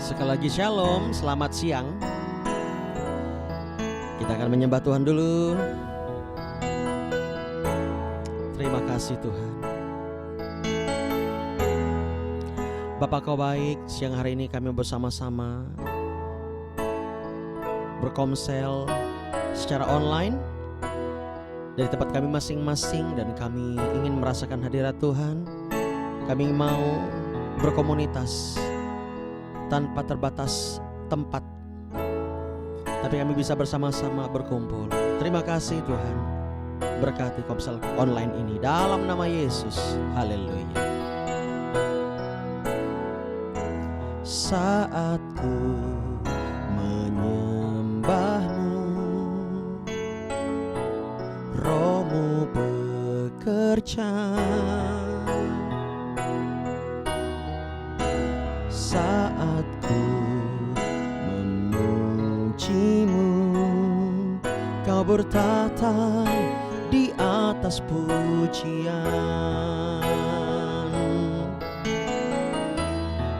Sekali lagi shalom, selamat siang. Kita akan menyembah Tuhan dulu. Terima kasih Tuhan. Bapa Kau baik, siang hari ini kami bersama-sama berkomsel secara online dari tempat kami masing-masing, dan kami ingin merasakan hadirat Tuhan. Kami mau berkomunitas tanpa terbatas tempat, tapi kami bisa bersama-sama berkumpul. Terima kasih Tuhan, berkati komsel online ini dalam nama Yesus. Haleluya. Saat ku menyembahmu, Rohmu bekerja. Saat ku memujimu, Kau bertata di atas pujian.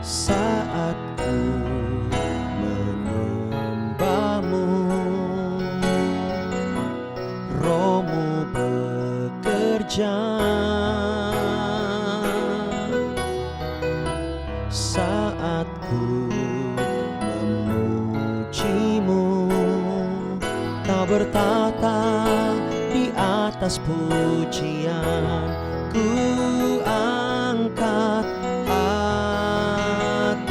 Saat ku menyembahmu, Rohmu bekerja. Saat ku memujimu, Kau bertata di atas pujian. Ku angkat hatiku,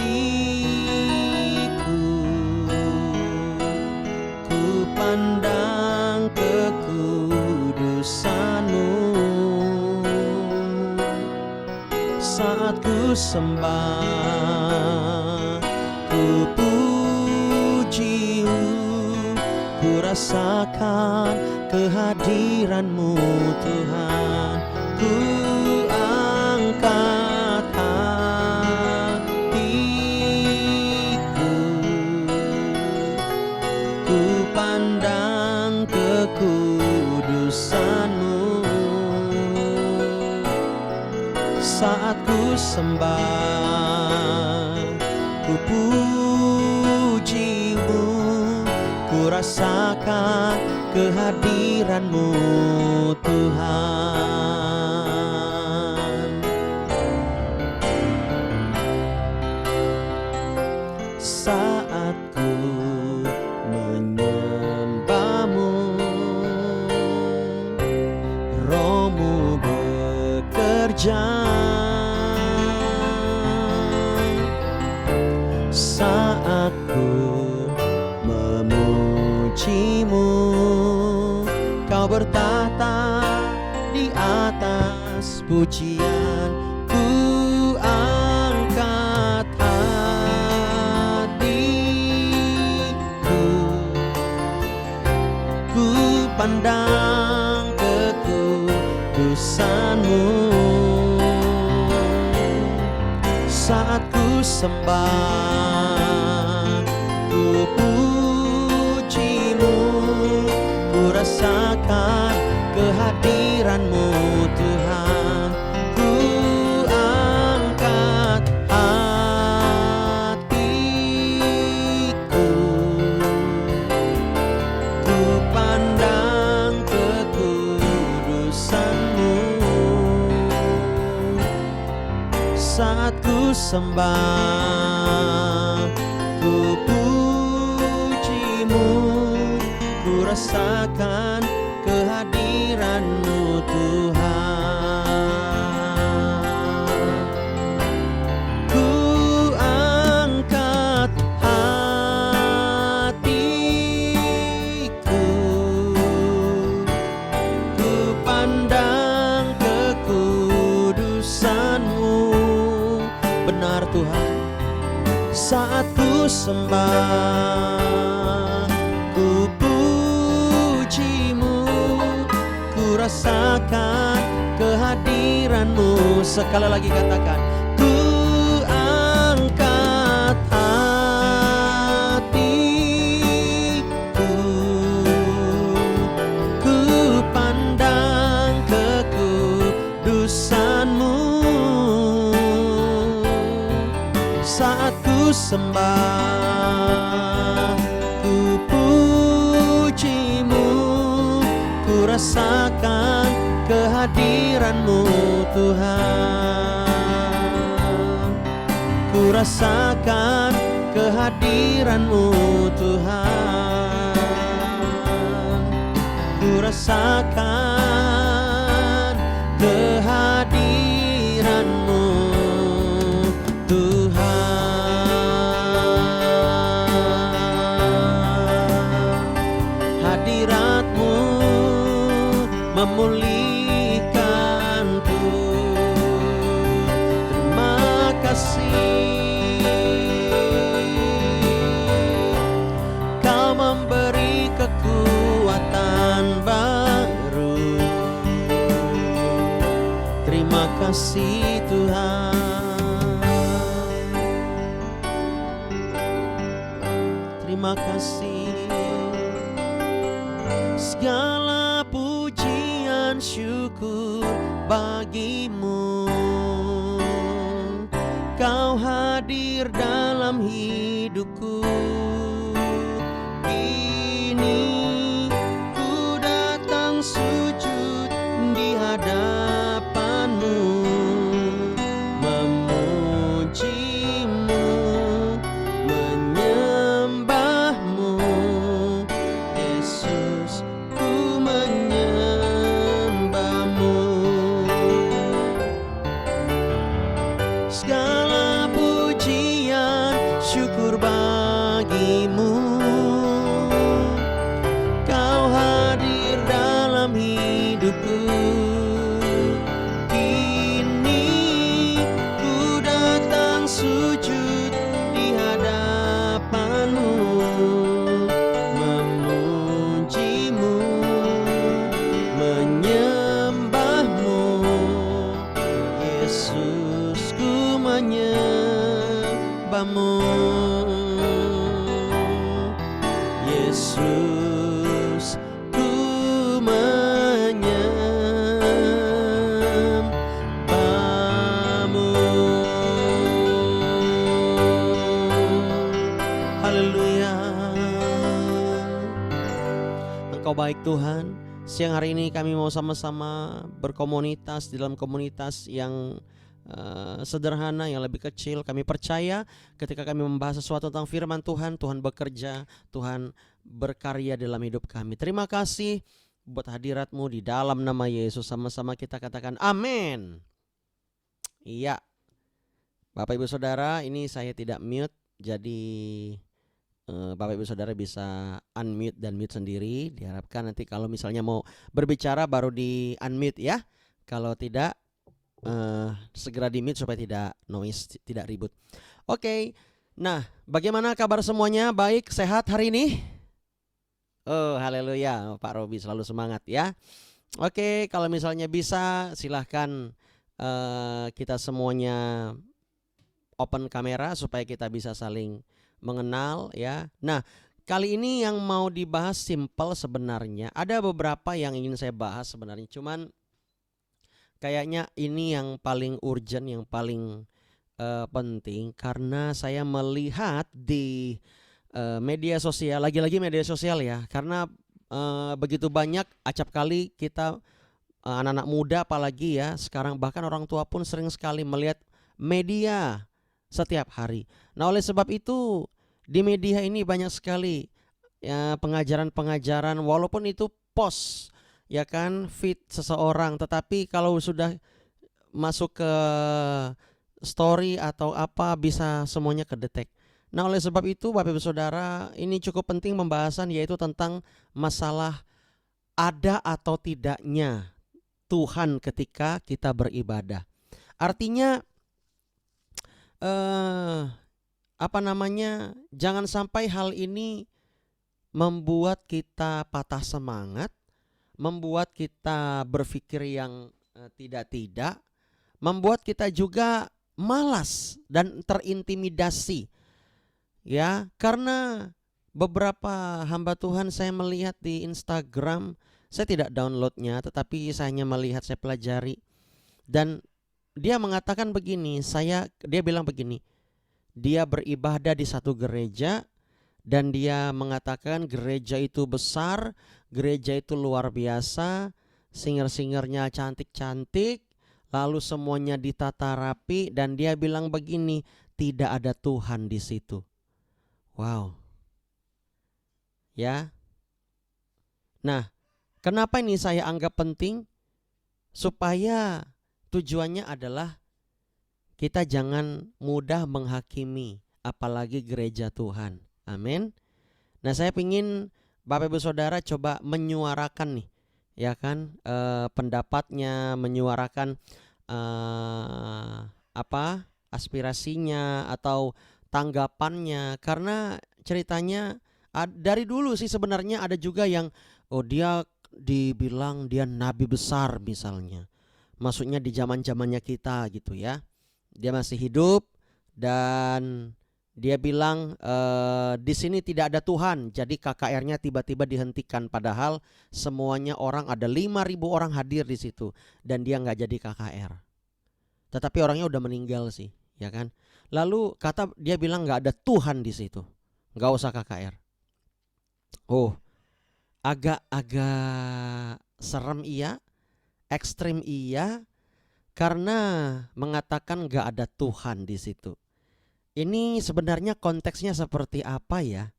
ku pandang kekudusan-Mu. Saat ku sembah, ku puji-Mu, ku rasakan kehadiran-Mu Tuhan. Ku angkat hatiku, ku pandang kekudusan-Mu. Saat ku sembah, ku puji-Mu, ku rasakan kehadiran-Mu Tuhan. Saat ku menyembah-Mu, Rohmu bekerja. Saat ku memuji-Mu, Kau bertata di atas pujian. Ku angkat hatiku, ku pandang kekudusan-Mu. Saat ku sembah, ku puji-Mu, ku rasakan kehadiran-Mu Tuhan. Ku angkat hatiku, ku pandang kekudusan-Mu. Saat ku sembah, ku puji-Mu, ku rasakan kehadiran-Mu Tuhan. Ku angkat hatiku, ku pandang kekudusan-Mu. Benar Tuhan, saat ku sembah, ku puji-Mu, ku rasakan kehadiran-Mu. Sekali lagi katakan, ku angkat hatiku, ku pandang kekudusan-Mu. Saat ku ku sembah, ku pujimu, ku rasakan kehadiran-Mu Tuhan, ku rasakan kehadiran-Mu Tuhan, ku rasakan kehadiran-Mu Tuhan. Hadirat-Mu memulihkanku. Terima kasih, Kau memberi kekuatan baru. Terima kasih Tuhan, terima kasih. Segala pujian syukur bagi-Mu, Kau hadir dalam hidupku. Kini ku datang sujud di hadapan-Mu, memuji-Mu, menyembah-Mu. Yesus, ku menyembah-Mu. Segala pujian syukur bagi-Mu, Kau hadir dalam hidupku. Kini ku datang sujud di hadapan-Mu, memuji-Mu, menyembah-Mu. Yesus, ku menyembah-Mu. Yesus, ku menyembah-Mu. Haleluya. Engkau baik Tuhan. Siang hari ini kami mau sama-sama berkomunitas di dalam komunitas yang sederhana, yang lebih kecil. Kami percaya ketika kami membahas sesuatu tentang firman Tuhan, Tuhan bekerja, Tuhan berkarya dalam hidup kami. Terima kasih buat hadirat-Mu di dalam nama Yesus. Sama-sama kita katakan amin. Iya, Bapak Ibu Saudara, ini saya tidak mute, jadi Bapak Ibu Saudara bisa unmute dan mute sendiri. Diharapkan nanti kalau misalnya mau berbicara baru di unmute ya. Kalau tidak segera di mute supaya tidak noise, tidak ribut. Oke. Nah, bagaimana kabar semuanya? Baik, sehat hari ini? Oh, haleluya. Pak Robi selalu semangat ya. Oke, kalau misalnya bisa silahkan kita semuanya open kamera supaya kita bisa saling mengenal ya. Nah, kali ini yang mau dibahas simple sebenarnya. Ada beberapa yang ingin saya bahas sebenarnya, cuman kayaknya ini yang paling urgent, yang paling penting, karena saya melihat di media sosial, lagi-lagi media sosial ya, karena begitu banyak acap kali kita anak-anak muda apalagi ya, sekarang bahkan orang tua pun sering sekali melihat media setiap hari. Nah, oleh sebab itu di media ini banyak sekali ya pengajaran-pengajaran, walaupun itu post ya kan, feed seseorang, tetapi kalau sudah masuk ke story atau apa bisa semuanya kedetek. Nah, oleh sebab itu Bapak Ibu Saudara, ini cukup penting pembahasan, yaitu tentang masalah ada atau tidaknya Tuhan ketika kita beribadah. Artinya jangan sampai hal ini membuat kita patah semangat, membuat kita berpikir yang tidak-tidak, membuat kita juga malas dan terintimidasi. Ya, karena beberapa hamba Tuhan saya melihat di Instagram, saya tidak downloadnya, tetapi saya hanya melihat, saya pelajari. Dan dia mengatakan begini, dia bilang begini, dia beribadah di satu gereja dan dia mengatakan gereja itu besar, gereja itu luar biasa, singer-singernya cantik-cantik, lalu semuanya ditata rapi, dan dia bilang begini, tidak ada Tuhan di situ. Wow. Ya. Nah, kenapa ini saya anggap penting? Supaya tujuannya adalah kita jangan mudah menghakimi, apalagi gereja Tuhan. Amin. Nah, saya ingin Bapak Ibu Saudara coba menyuarakan nih, ya kan, pendapatnya, menyuarakan apa aspirasinya atau tanggapannya, karena ceritanya dari dulu sih sebenarnya ada juga yang dia dibilang dia nabi besar misalnya. Maksudnya di zaman-zamannya kita gitu ya. Dia masih hidup dan dia bilang di sini tidak ada Tuhan. Jadi KKR-nya tiba-tiba dihentikan, padahal semuanya orang, ada 5.000 orang hadir di situ dan dia nggak jadi KKR. Tetapi orangnya udah meninggal sih, ya kan? Lalu dia bilang nggak ada Tuhan di situ, nggak usah KKR. Oh, agak-agak serem iya, ekstrim iya, karena mengatakan nggak ada Tuhan di situ. Ini sebenarnya konteksnya seperti apa ya?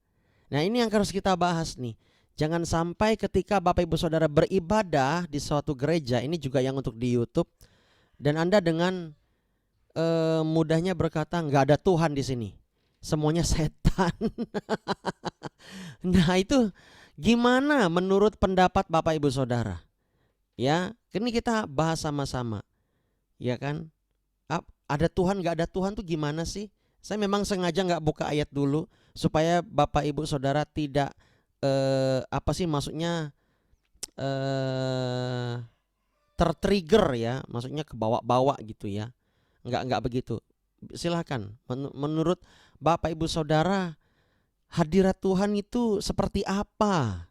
Nah, ini yang harus kita bahas nih. Jangan sampai ketika Bapak Ibu Saudara beribadah di suatu gereja, ini juga yang untuk di YouTube, dan Anda dengan mudahnya berkata nggak ada Tuhan di sini, semuanya setan. Nah, itu gimana menurut pendapat Bapak Ibu Saudara? Ya, ini kita bahas sama-sama. Ya kan? Ada Tuhan nggak ada Tuhan tuh gimana sih? Saya memang sengaja nggak buka ayat dulu supaya Bapak Ibu Saudara tidak apa sih maksudnya tertrigger ya, maksudnya kebawa-bawa gitu ya. Nggak begitu. Silahkan menurut Bapak Ibu Saudara, hadirat Tuhan itu seperti apa?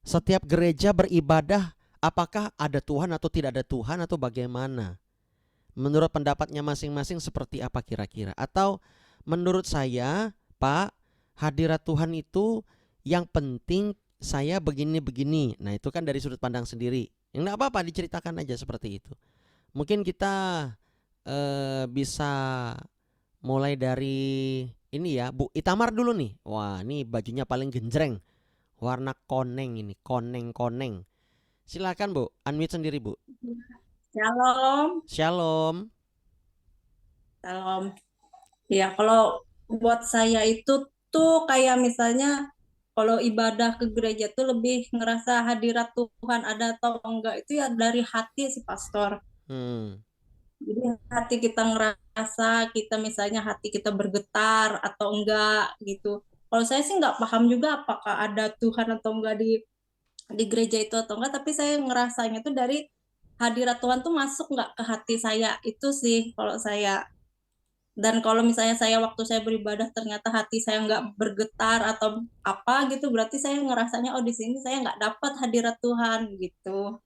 Setiap gereja beribadah, apakah ada Tuhan atau tidak ada Tuhan atau bagaimana? Menurut pendapatnya masing-masing seperti apa kira-kira? Atau menurut saya, Pak, hadirat Tuhan itu yang penting saya begini-begini. Nah, itu kan dari sudut pandang sendiri. Enggak apa-apa, diceritakan aja seperti itu. Mungkin kita bisa mulai dari ini ya, Bu Itamar dulu nih. Wah, ini bajunya paling genjreng. Warna koneng ini, koneng-koneng. Silakan Bu, unmute sendiri Bu. Shalom, Shalom. shalom. Ya, kalau buat saya itu tuh kayak misalnya kalau ibadah ke gereja tuh lebih ngerasa hadirat Tuhan ada atau enggak itu ya dari hati sih, Pastor. Hmm. Jadi hati kita ngerasa kita misalnya hati kita bergetar atau enggak gitu. Kalau saya sih nggak paham juga apakah ada Tuhan atau enggak di gereja itu atau enggak, tapi saya ngerasanya tuh dari hadirat Tuhan tuh masuk nggak ke hati saya itu sih kalau saya. Dan kalau misalnya saya waktu saya beribadah ternyata hati saya nggak bergetar atau apa gitu, berarti saya ngerasanya oh di sini saya nggak dapat hadirat Tuhan gitu.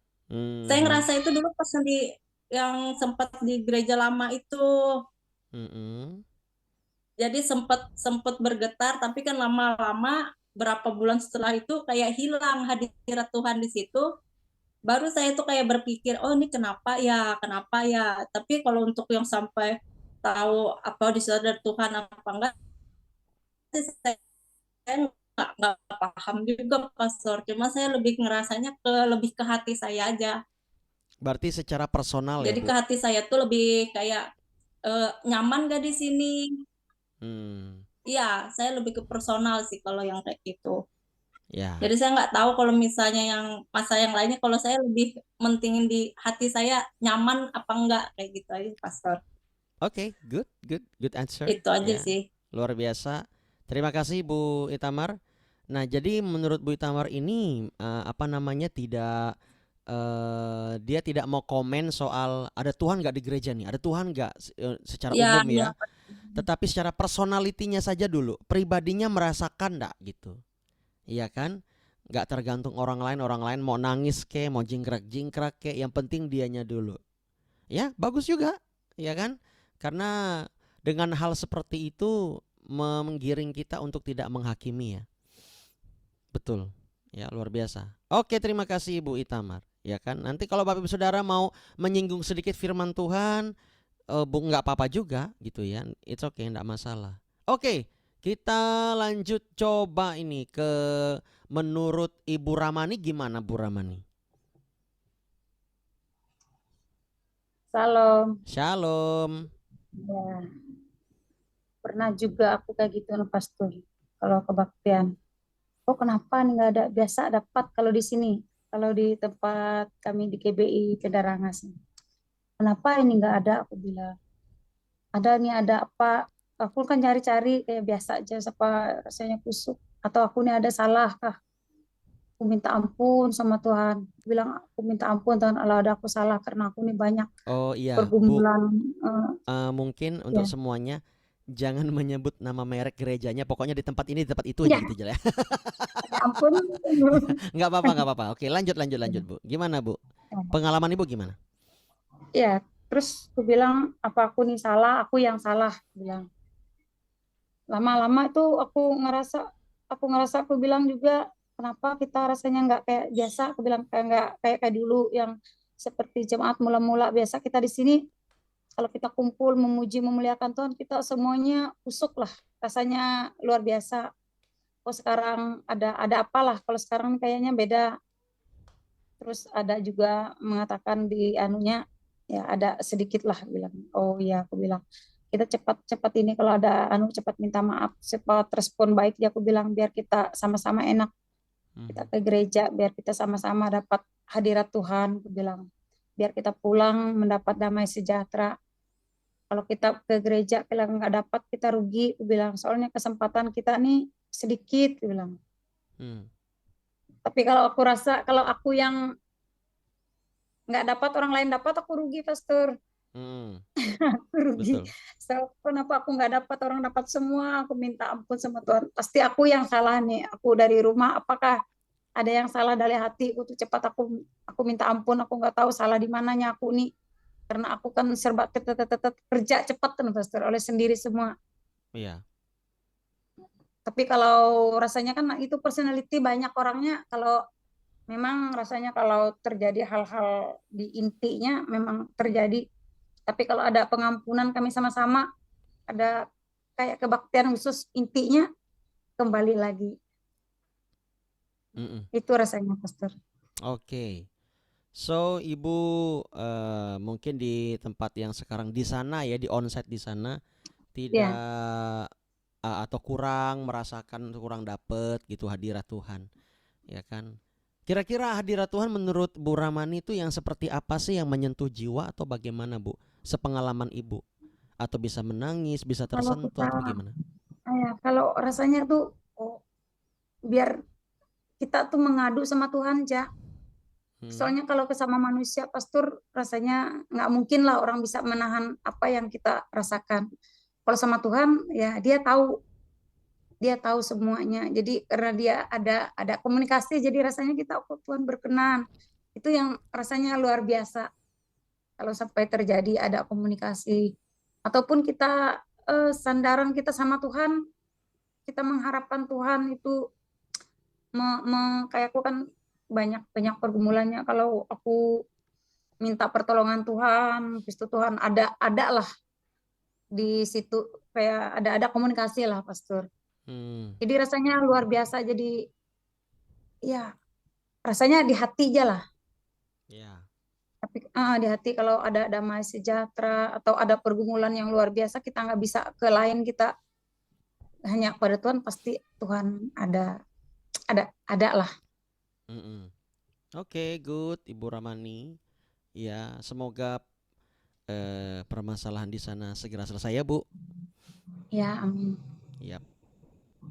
Saya Mhm. ngerasa itu dulu pas di yang sempat di gereja lama itu. Mhm. Jadi sempat sempat bergetar, tapi kan lama-lama berapa bulan setelah itu kayak hilang hadirat Tuhan di situ. Baru saya tuh kayak berpikir, oh ini kenapa ya, kenapa ya. Tapi kalau untuk yang sampai tahu apa di situ ada Tuhan apa enggak, saya nggak paham juga Pastor. Cuma saya lebih ngerasanya lebih ke hati saya aja. Berarti secara personal ya Jadi Bu? ke hati saya tuh lebih kayak nyaman gak di sini? Hmm. Iya, saya lebih ke personal sih kalau yang kayak gitu. Ya. Jadi saya nggak tahu kalau misalnya yang masa yang lainnya, kalau saya lebih mentingin di hati saya nyaman apa enggak kayak gitu aja, Pastor. Oke, good answer. Itu aja Ya, sih. luar biasa. Terima kasih Bu Itamar. Nah, jadi menurut Bu Itamar ini apa namanya tidak dia tidak mau komen soal ada Tuhan nggak di gereja nih, ada Tuhan nggak secara Ya, umum ya. ya. Tetapi secara personalitinya saja dulu, pribadinya merasakan nggak gitu, iya kan? Nggak tergantung orang lain mau nangis ke, mau jingkrak-jingkrak ke, yang penting dianya dulu. Ya, bagus juga, ya kan? Karena dengan hal seperti itu menggiring kita untuk tidak menghakimi ya. Betul. Ya, luar biasa. Oke, terima kasih Ibu Itamar. Ya kan, nanti kalau Bapak Ibu Saudara mau menyinggung sedikit firman Tuhan, Bu, nggak apa-apa juga gitu ya. It's okay, nggak masalah. Oke, kita lanjut coba ini ke menurut Ibu Ramani gimana Bu Ramani? Salam. Shalom. Ya, pernah juga aku kayak gitu nih pastor. Kalau kebaktian, oh kenapa nih nggak ada? Biasa dapat kalau di sini, kalau di tempat kami di KBI Kedarangas. Kenapa ini nggak ada? Aku bilang ada nih, ada apa? Aku kan cari-cari kayak biasa aja, apa rasanya kusuk atau aku nih ada salah kah? Aku minta ampun sama Tuhan. Aku bilang aku minta ampun Tuhan, Allah ada aku salah karena aku nih banyak Oh iya, Bu. pergumulan. Mungkin untuk Ya, semuanya jangan menyebut nama merek gerejanya. Pokoknya di tempat ini, di tempat itu aja ya, gitu aja ya. ya ampun. Nggak apa-apa, nggak apa-apa. Oke, lanjut, lanjut, lanjut, Bu. Gimana, Bu? Pengalaman Ibu gimana? Ya, terus aku bilang apa aku nih salah, aku yang salah, aku bilang. Lama-lama itu aku ngerasa aku bilang juga kenapa kita rasanya nggak kayak biasa, aku bilang kayak nggak kayak dulu yang seperti jemaat mula-mula biasa kita di sini kalau kita kumpul memuji memuliakan Tuhan kita semuanya usuk lah rasanya luar biasa. Oh sekarang ada apalah kalau sekarang kayaknya beda. Terus ada juga mengatakan di anunya ya ada sedikit lah bilang oh iya aku bilang kita cepat-cepat ini kalau ada anu cepat minta maaf cepat respon baik ya aku bilang biar kita sama-sama enak kita ke gereja biar kita sama-sama dapat hadirat Tuhan aku bilang biar kita pulang mendapat damai sejahtera kalau kita ke gereja kalau nggak dapat kita rugi aku bilang soalnya kesempatan kita nih sedikit aku bilang Hmm. tapi kalau aku rasa kalau aku yang nggak dapat orang lain dapat aku rugi pastor. Hmm. Aku rugi. Betul. So, kenapa aku nggak dapat orang dapat semua? Aku minta ampun sama Tuhan. Pasti aku yang salah nih. Aku dari rumah. Apakah ada yang salah dari hati? Aku tuh cepat aku minta ampun. Aku nggak tahu salah di mananya aku nih. Karena aku kan serba kerja cepat kan pastor oleh sendiri semua. Iya. Tapi kalau rasanya kan itu personality banyak orangnya. Kalau memang rasanya kalau terjadi hal-hal di intinya memang terjadi. Tapi kalau ada pengampunan kami sama-sama ada kayak kebaktian khusus intinya kembali lagi Mm-mm. itu rasanya pastor. Oke. So, Ibu mungkin di tempat yang sekarang di sana ya, di onsite di sana Ya, tidak atau kurang merasakan, kurang dapet gitu hadirat Tuhan, ya kan? Kira-kira hadirat Tuhan menurut Bu Ramani itu yang seperti apa sih yang menyentuh jiwa atau bagaimana, Bu? Sepengalaman Ibu, atau bisa menangis, bisa kalau tersentuh kita atau bagaimana? kalau rasanya tuh oh, biar kita tuh mengadu sama Tuhan aja. Hmm. Soalnya kalau ke sama manusia pastor rasanya nggak mungkin lah orang bisa menahan apa yang kita rasakan. Kalau sama Tuhan ya dia tahu semuanya. Jadi karena dia ada komunikasi jadi rasanya kita oh Tuhan berkenan. Itu yang rasanya luar biasa. Kalau sampai terjadi ada komunikasi ataupun kita sandaran kita sama Tuhan kita mengharapkan Tuhan itu kayak aku kan banyak banyak pergumulannya kalau aku minta pertolongan Tuhan habis itu Tuhan ada lah di situ kayak ada komunikasi lah pastor Hmm. jadi rasanya luar biasa jadi ya rasanya di hati aja lah Ya. tapi di hati kalau ada damai sejahtera atau ada pergumulan yang luar biasa kita nggak bisa ke lain kita hanya kepada Tuhan pasti Tuhan ada lah. Mm-mm. Oke, good, Ibu Ramani. Ya, semoga permasalahan di sana segera selesai ya, Bu. Ya amin. Yap,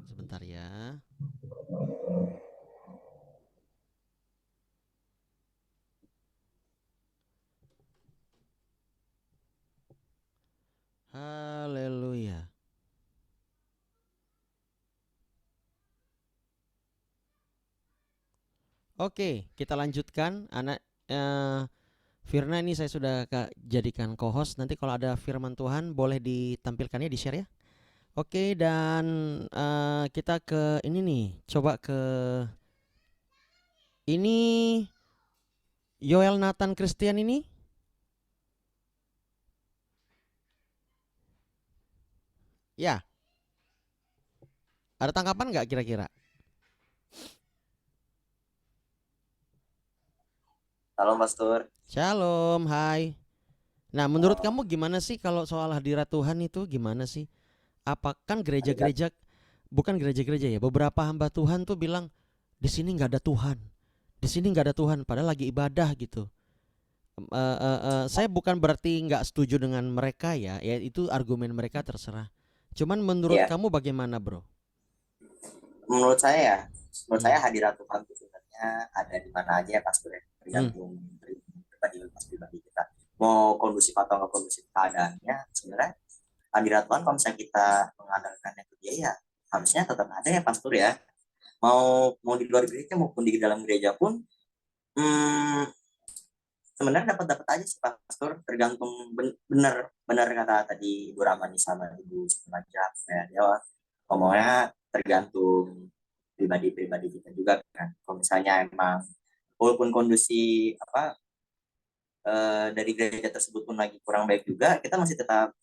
sebentar ya. Haleluya. Oke, kita lanjutkan. Anak, Firna ini saya sudah jadikan co-host. Nanti kalau ada firman Tuhan boleh ditampilkannya, di-share ya. Oke, dan kita ke ini nih. Coba ke ini Yoel Nathan Christian ini. Ya, ada tanggapan nggak kira-kira? Halo Pastor. Shalom, hai. Nah, menurut kamu gimana sih kalau soal hadirat Tuhan itu gimana sih? Apa kan gereja-gereja, bukan gereja-gereja ya, beberapa hamba Tuhan tuh bilang di sini nggak ada Tuhan, di sini nggak ada Tuhan, padahal lagi ibadah gitu. Saya bukan berarti nggak setuju dengan mereka ya, ya itu argumen mereka terserah. Cuman menurut Ya, kamu bagaimana, bro? menurut saya hadirat Tuhan itu sebenarnya ada di mana aja ya Pastor ya. Tergantung pribadi kita. Mau kondusif atau nggak kondusif keadaannya, sebenarnya hadirat Tuhan kalau misalnya kita mengandalkannya ke dia ya harusnya tetap ada ya Pastor ya. Mau di luar gereja maupun di dalam gereja pun sebenarnya dapat aja sih Pastor, tergantung benar kata tadi Ibu Ramani sama Ibu Sengaja ya dia ngomongnya tergantung pribadi kita juga kan. Kalau misalnya emang walaupun kondisi dari gereja tersebut pun lagi kurang baik juga, kita masih tetap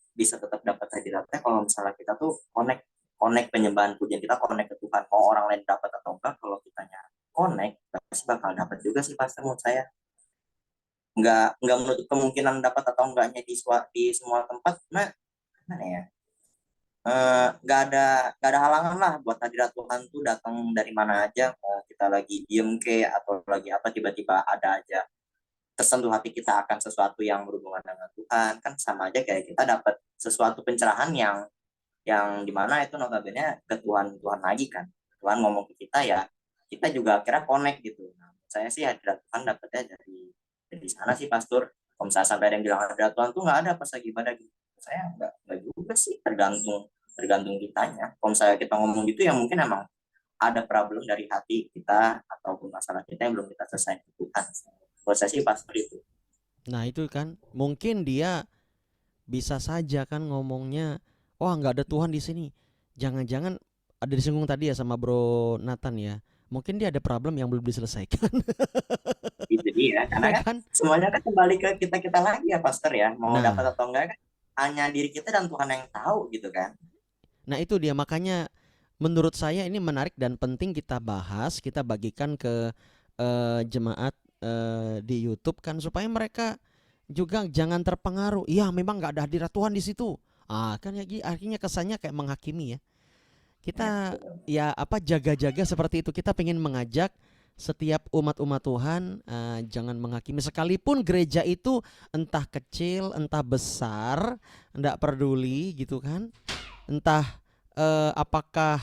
dapat hadiratnya kalau misalnya kita tuh connect connect penyembahan pujian kita connect ke Tuhan. Mau orang lain dapat atau enggak, kalau kitanya connect pasti bakal dapat juga sih Pastor menurut saya. Nggak menutup kemungkinan dapat atau enggaknya di semua tempat. Nah, gimana ya, nggak ada halangan lah buat hadirat Tuhan tuh datang dari mana aja. Mau kita lagi diem ke atau lagi apa, tiba-tiba ada aja tersentuh hati kita akan sesuatu yang berhubungan dengan Tuhan, kan sama aja kayak kita dapat sesuatu pencerahan yang dimana itu notabene ke Tuhan lagi kan. Tuhan ngomong ke kita ya, kita juga akhirnya connect gitu. Nah, saya sih hadirat Tuhan dapetnya dari sana sih Pastor. Kalau misalnya sampai ada yang bilang hadirat Tuhan tuh nggak ada pas lagi ibadah gitu, saya nggak juga sih, tergantung kitanya. Kalau misalnya kita ngomong gitu ya mungkin emang ada problem dari hati kita ataupun masalah kita yang belum kita selesaikan ke Tuhan. Kalau saya sih Pastor itu. Nah itu kan mungkin dia bisa saja kan ngomongnya, wah nggak ada Tuhan di sini. Jangan-jangan ada disinggung tadi ya sama Bro Nathan ya. Mungkin dia ada problem yang belum diselesaikan. Gitu dia, karena Ya kan kan? semuanya kan kembali ke kita lagi ya Pastor ya. Mau dapat Nah, atau enggak kan hanya diri kita dan Tuhan yang tahu gitu kan. nah itu dia makanya menurut saya ini menarik dan penting kita bahas, kita bagikan ke jemaat di YouTube kan supaya mereka juga jangan terpengaruh. Iya, memang nggak ada hadirat Tuhan di situ. Ah, kan ya akhirnya kesannya kayak menghakimi ya. Kita ya apa jaga-jaga seperti itu. Kita pengen mengajak setiap umat-umat Tuhan jangan menghakimi, sekalipun gereja itu entah kecil, entah besar, enggak peduli gitu kan. Entah apakah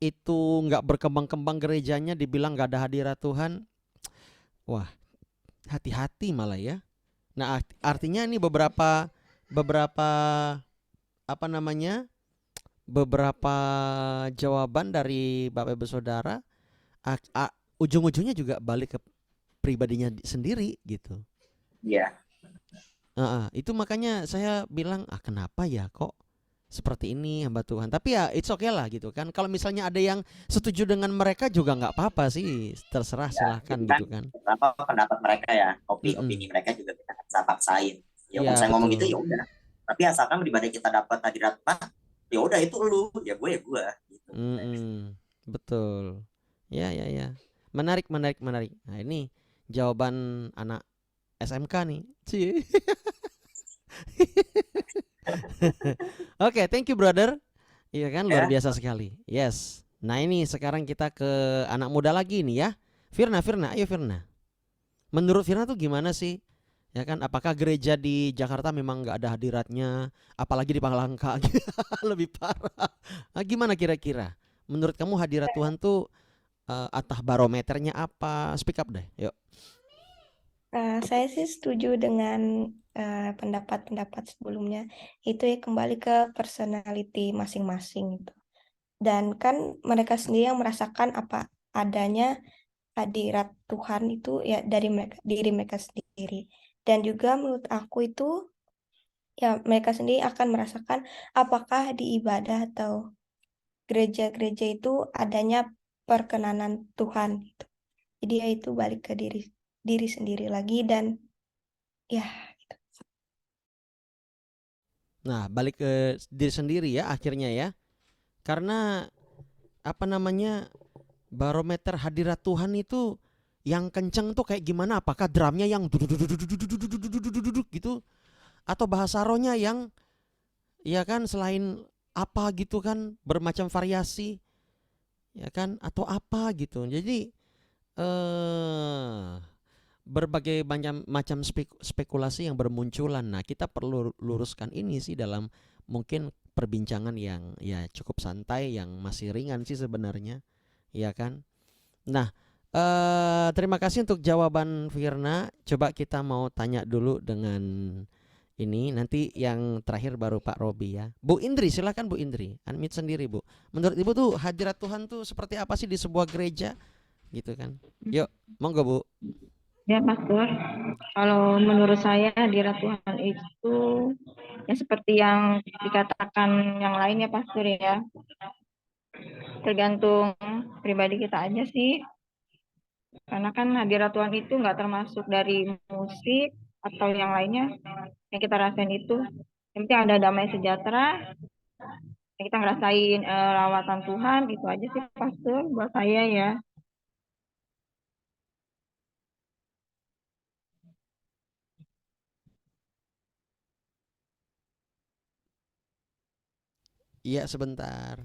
itu nggak berkembang-kembang gerejanya dibilang nggak ada hadirat Tuhan. Wah, hati-hati malah ya. Nah, artinya ini beberapa apa namanya? Beberapa jawaban dari Bapak Ibu Saudara ujung-ujungnya juga balik ke pribadinya sendiri gitu. Iya. Itu makanya saya bilang kenapa ya kok seperti ini hamba Tuhan. Tapi ya it's okay lah gitu kan. Kalau misalnya ada yang setuju dengan mereka juga nggak apa-apa sih, terserah Ya, silahkan itu kan gitu kan. apa pendapat mereka ya, Mm-mm. opini mereka juga kita nggak bisa paksain. Ya kalau Ya saya ngomong gitu betul. ya udah. Tapi asalkan pribadi kita dapat hadirat Tuhan, ya udah itu lu, ya gue gitu. Mm-mm. Betul. Ya ya ya. Menarik menarik menarik. Nah ini jawaban anak SMK nih. Cie. Oke, thank you brother. Iya kan luar Ya, biasa sekali. Yes. Nah ini sekarang kita ke anak muda lagi nih ya. Firna, ayo Firna. Menurut Firna tuh gimana sih? Ya kan, apakah gereja di Jakarta memang nggak ada hadiratnya, apalagi di Palangka lebih parah. Gimana kira-kira? Menurut kamu hadirat Tuhan tuh atah barometernya apa? Speak up deh, yuk. Saya sih setuju dengan pendapat-pendapat sebelumnya. Itu ya kembali ke personality masing-masing itu. Dan kan mereka sendiri yang merasakan apa adanya hadirat Tuhan itu ya dari mereka, diri mereka sendiri. Dan juga menurut aku itu ya mereka sendiri akan merasakan apakah di ibadah atau gereja-gereja itu adanya perkenanan Tuhan gitu. Jadi ya itu balik ke diri diri sendiri lagi dan ya Nah, balik ke diri sendiri ya akhirnya ya. Karena apa namanya, barometer hadirat Tuhan itu yang kenceng tuh kayak gimana? Apakah drumnya yang duduk gitu, atau bahasa rohnya yang ya kan selain apa gitu kan, bermacam variasi ya kan, atau apa gitu. Jadi eh berbagai macam spekulasi yang bermunculan. Nah, kita perlu luruskan ini sih dalam mungkin perbincangan yang ya cukup santai, yang masih ringan sih sebenarnya, ya kan? Nah, terima kasih untuk jawaban Firna. Coba kita mau tanya dulu dengan ini, nanti yang terakhir baru Pak Robi ya. Bu Indri, silakan Bu Indri, unmute sendiri Bu. Menurut Ibu tuh hadirat Tuhan tuh seperti apa sih di sebuah gereja gitu kan? Yuk, monggo Bu. Ya, Pastor. Kalau menurut saya hadirat Tuhan itu ya seperti yang dikatakan yang lain ya, Pastor ya. Tergantung pribadi kita aja sih. Karena kan hadirat Tuhan itu nggak termasuk dari musik atau yang lainnya yang kita rasain itu. Yang penting ada damai sejahtera, yang kita ngerasain lawatan Tuhan, itu aja sih Pastor buat saya ya. Iya, sebentar.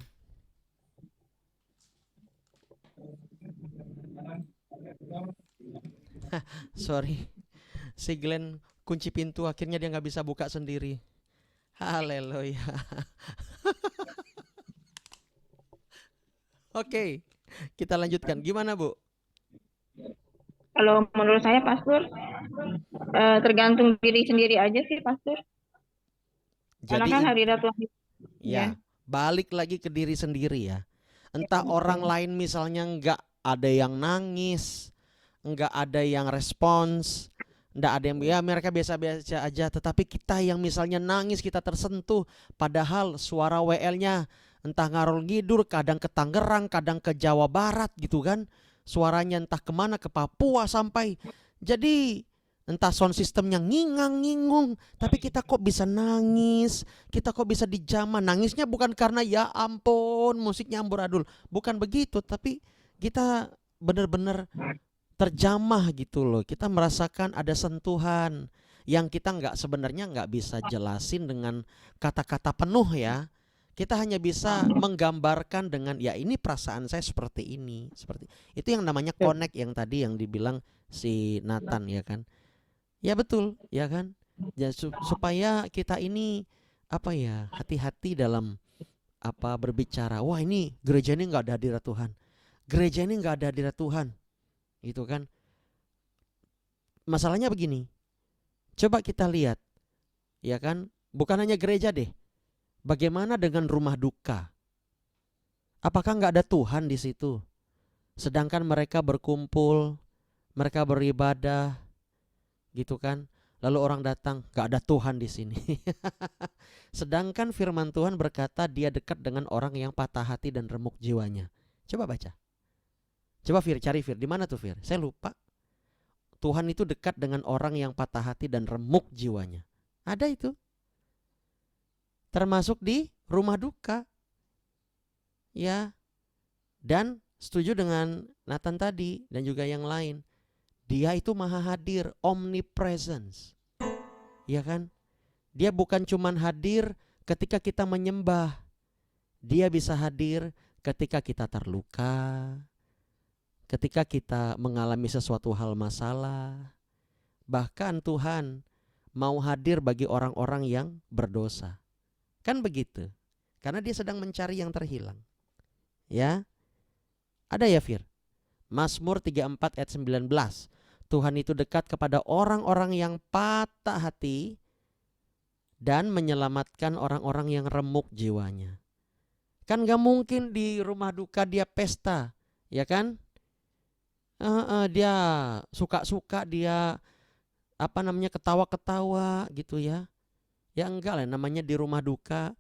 Sorry, si Glenn kunci pintu, akhirnya dia nggak bisa buka sendiri. Haleluya. Oke, kita lanjutkan. Gimana Bu? Kalau menurut saya Pastor tergantung diri sendiri aja sih Pastor. Karena kan Jadi hadirat Tuhan itu ya. ya, balik lagi ke diri sendiri ya. Entah orang lain misalnya nggak ada yang nangis, nggak ada yang respons, nggak ada yang ya mereka biasa-biasa aja. Tetapi kita yang misalnya nangis, kita tersentuh, padahal suara WL-nya entah ngarol ngidur, kadang ke Tangerang, kadang ke Jawa Barat gitu kan. Suaranya entah kemana, ke Papua sampai. Jadi entah sound systemnya ngingang-ngingung, tapi kita kok bisa nangis, kita kok bisa dijamah. Nangisnya bukan karena ya ampun musiknya amburadul, bukan begitu, tapi kita benar-benar terjamah gitu loh. Kita merasakan ada sentuhan yang kita sebenarnya nggak bisa jelasin dengan kata-kata penuh ya. Kita hanya bisa menggambarkan dengan ya ini perasaan saya seperti ini, seperti itu yang namanya connect, yang tadi yang dibilang si Nathan ya kan. Ya betul, ya kan? Ya supaya kita ini apa ya, hati-hati dalam apa berbicara. Wah, ini gereja ini nggak ada hadirat Tuhan. Gereja ini nggak ada hadirat Tuhan. Gitu kan? Masalahnya begini. Coba kita lihat, ya kan? Bukan hanya gereja deh. Bagaimana dengan rumah duka? Apakah nggak ada Tuhan di situ? Sedangkan mereka berkumpul, mereka beribadah, gitu kan? Lalu orang datang, gak ada Tuhan di sini. Sedangkan firman Tuhan berkata dia dekat dengan orang yang patah hati dan remuk jiwanya. Coba baca. Coba Fir, cari Fir. Di mana tuh Fir? Saya lupa. Tuhan itu dekat dengan orang yang patah hati dan remuk jiwanya. Ada itu. Termasuk di rumah duka. Ya. Dan setuju dengan Nathan tadi dan juga yang lain. Dia itu maha hadir, omnipresence. Ya kan? Dia bukan cuman hadir ketika kita menyembah. Dia bisa hadir ketika kita terluka, ketika kita mengalami sesuatu hal masalah. Bahkan Tuhan mau hadir bagi orang-orang yang berdosa. Kan begitu? Karena dia sedang mencari yang terhilang. Ya. Ada ya Fir? Mazmur 34 ayat 19. Tuhan itu dekat kepada orang-orang yang patah hati dan menyelamatkan orang-orang yang remuk jiwanya. Kan gak mungkin di rumah duka dia pesta, ya kan? Dia suka-suka, dia ketawa-ketawa gitu ya. Ya enggak lah, namanya di rumah duka.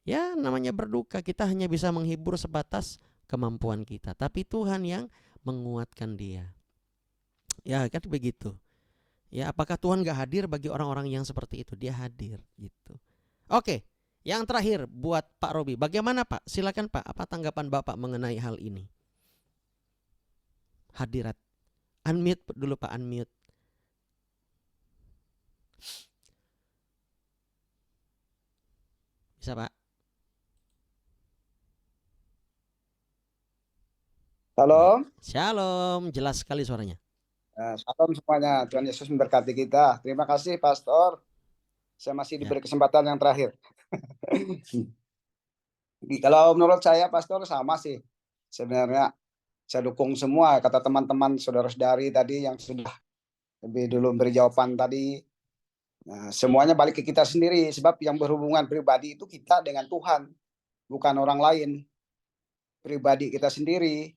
Ya namanya berduka, kita hanya bisa menghibur sebatas kemampuan kita. Tapi Tuhan yang menguatkan dia. Ya kan begitu. Ya apakah Tuhan gak hadir bagi orang-orang yang seperti itu? Dia hadir gitu. Oke, yang terakhir buat Pak Robi. Bagaimana Pak? Silakan Pak, apa tanggapan Bapak mengenai hal ini? Hadirat. Unmute dulu Pak, unmute. Bisa Pak? Shalom. Shalom, jelas sekali suaranya. Shalom semuanya. Tuhan Yesus memberkati kita. Terima kasih Pastor. Saya masih diberi kesempatan yang terakhir. Kalau menurut saya Pastor sama sih. Sebenarnya saya dukung semua kata teman-teman saudara-saudari tadi yang sudah lebih dulu beri jawaban tadi. Nah, semuanya balik ke kita sendiri, sebab yang berhubungan pribadi itu kita dengan Tuhan, bukan orang lain. Pribadi kita sendiri.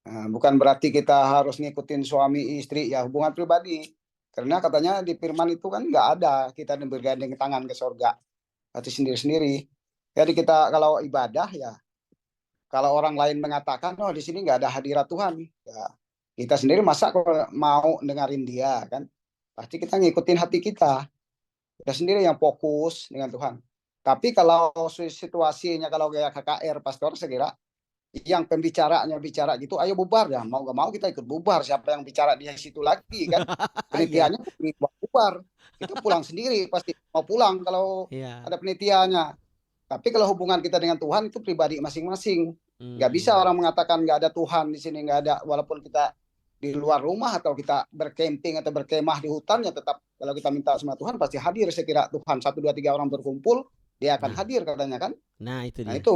Nah, bukan berarti kita harus ngikutin suami istri, ya hubungan pribadi. Karena katanya di firman itu kan nggak ada kita bergandeng tangan ke surga, hati sendiri-sendiri. Jadi kita kalau ibadah ya, kalau orang lain mengatakan oh di sini nggak ada hadirat Tuhan, ya kita sendiri masa mau dengerin dia kan? Pasti kita ngikutin hati kita sendiri yang fokus dengan Tuhan. Tapi kalau situasinya kalau kayak KKR Pastor, saya kira yang pembicaranya bicara gitu, ayo bubar ya, mau gak mau kita ikut bubar. Siapa yang bicara di situ lagi kan? Penelitiannya bubar, kita pulang sendiri pasti mau pulang kalau ada penelitiannya. Tapi kalau hubungan kita dengan Tuhan itu pribadi masing-masing. Nggak bisa orang mengatakan nggak ada Tuhan di sini, nggak ada, walaupun kita di luar rumah atau kita bercamping atau berkemah di hutan, ya tetap kalau kita minta sama Tuhan pasti hadir. Saya kira Tuhan 1, 2, 3 orang berkumpul, dia akan hadir katanya kan. Nah itu dia. Nah itu,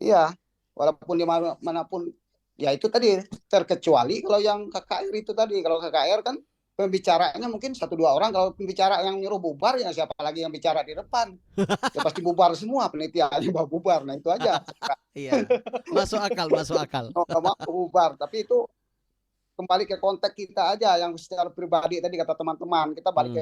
iya. Walaupun di manapun, ya itu tadi, terkecuali kalau yang KKR itu tadi. Kalau KKR kan pembicaranya mungkin 1, 2 orang. Kalau pembicara yang nyuruh bubar, ya siapa lagi yang bicara di depan? Ya pasti bubar semua, penelitiannya mau bubar. Nah itu aja. Iya, masuk akal, masuk akal. Mau bubar, tapi itu kembali ke konteks kita aja yang secara pribadi tadi kata teman-teman. Kita balik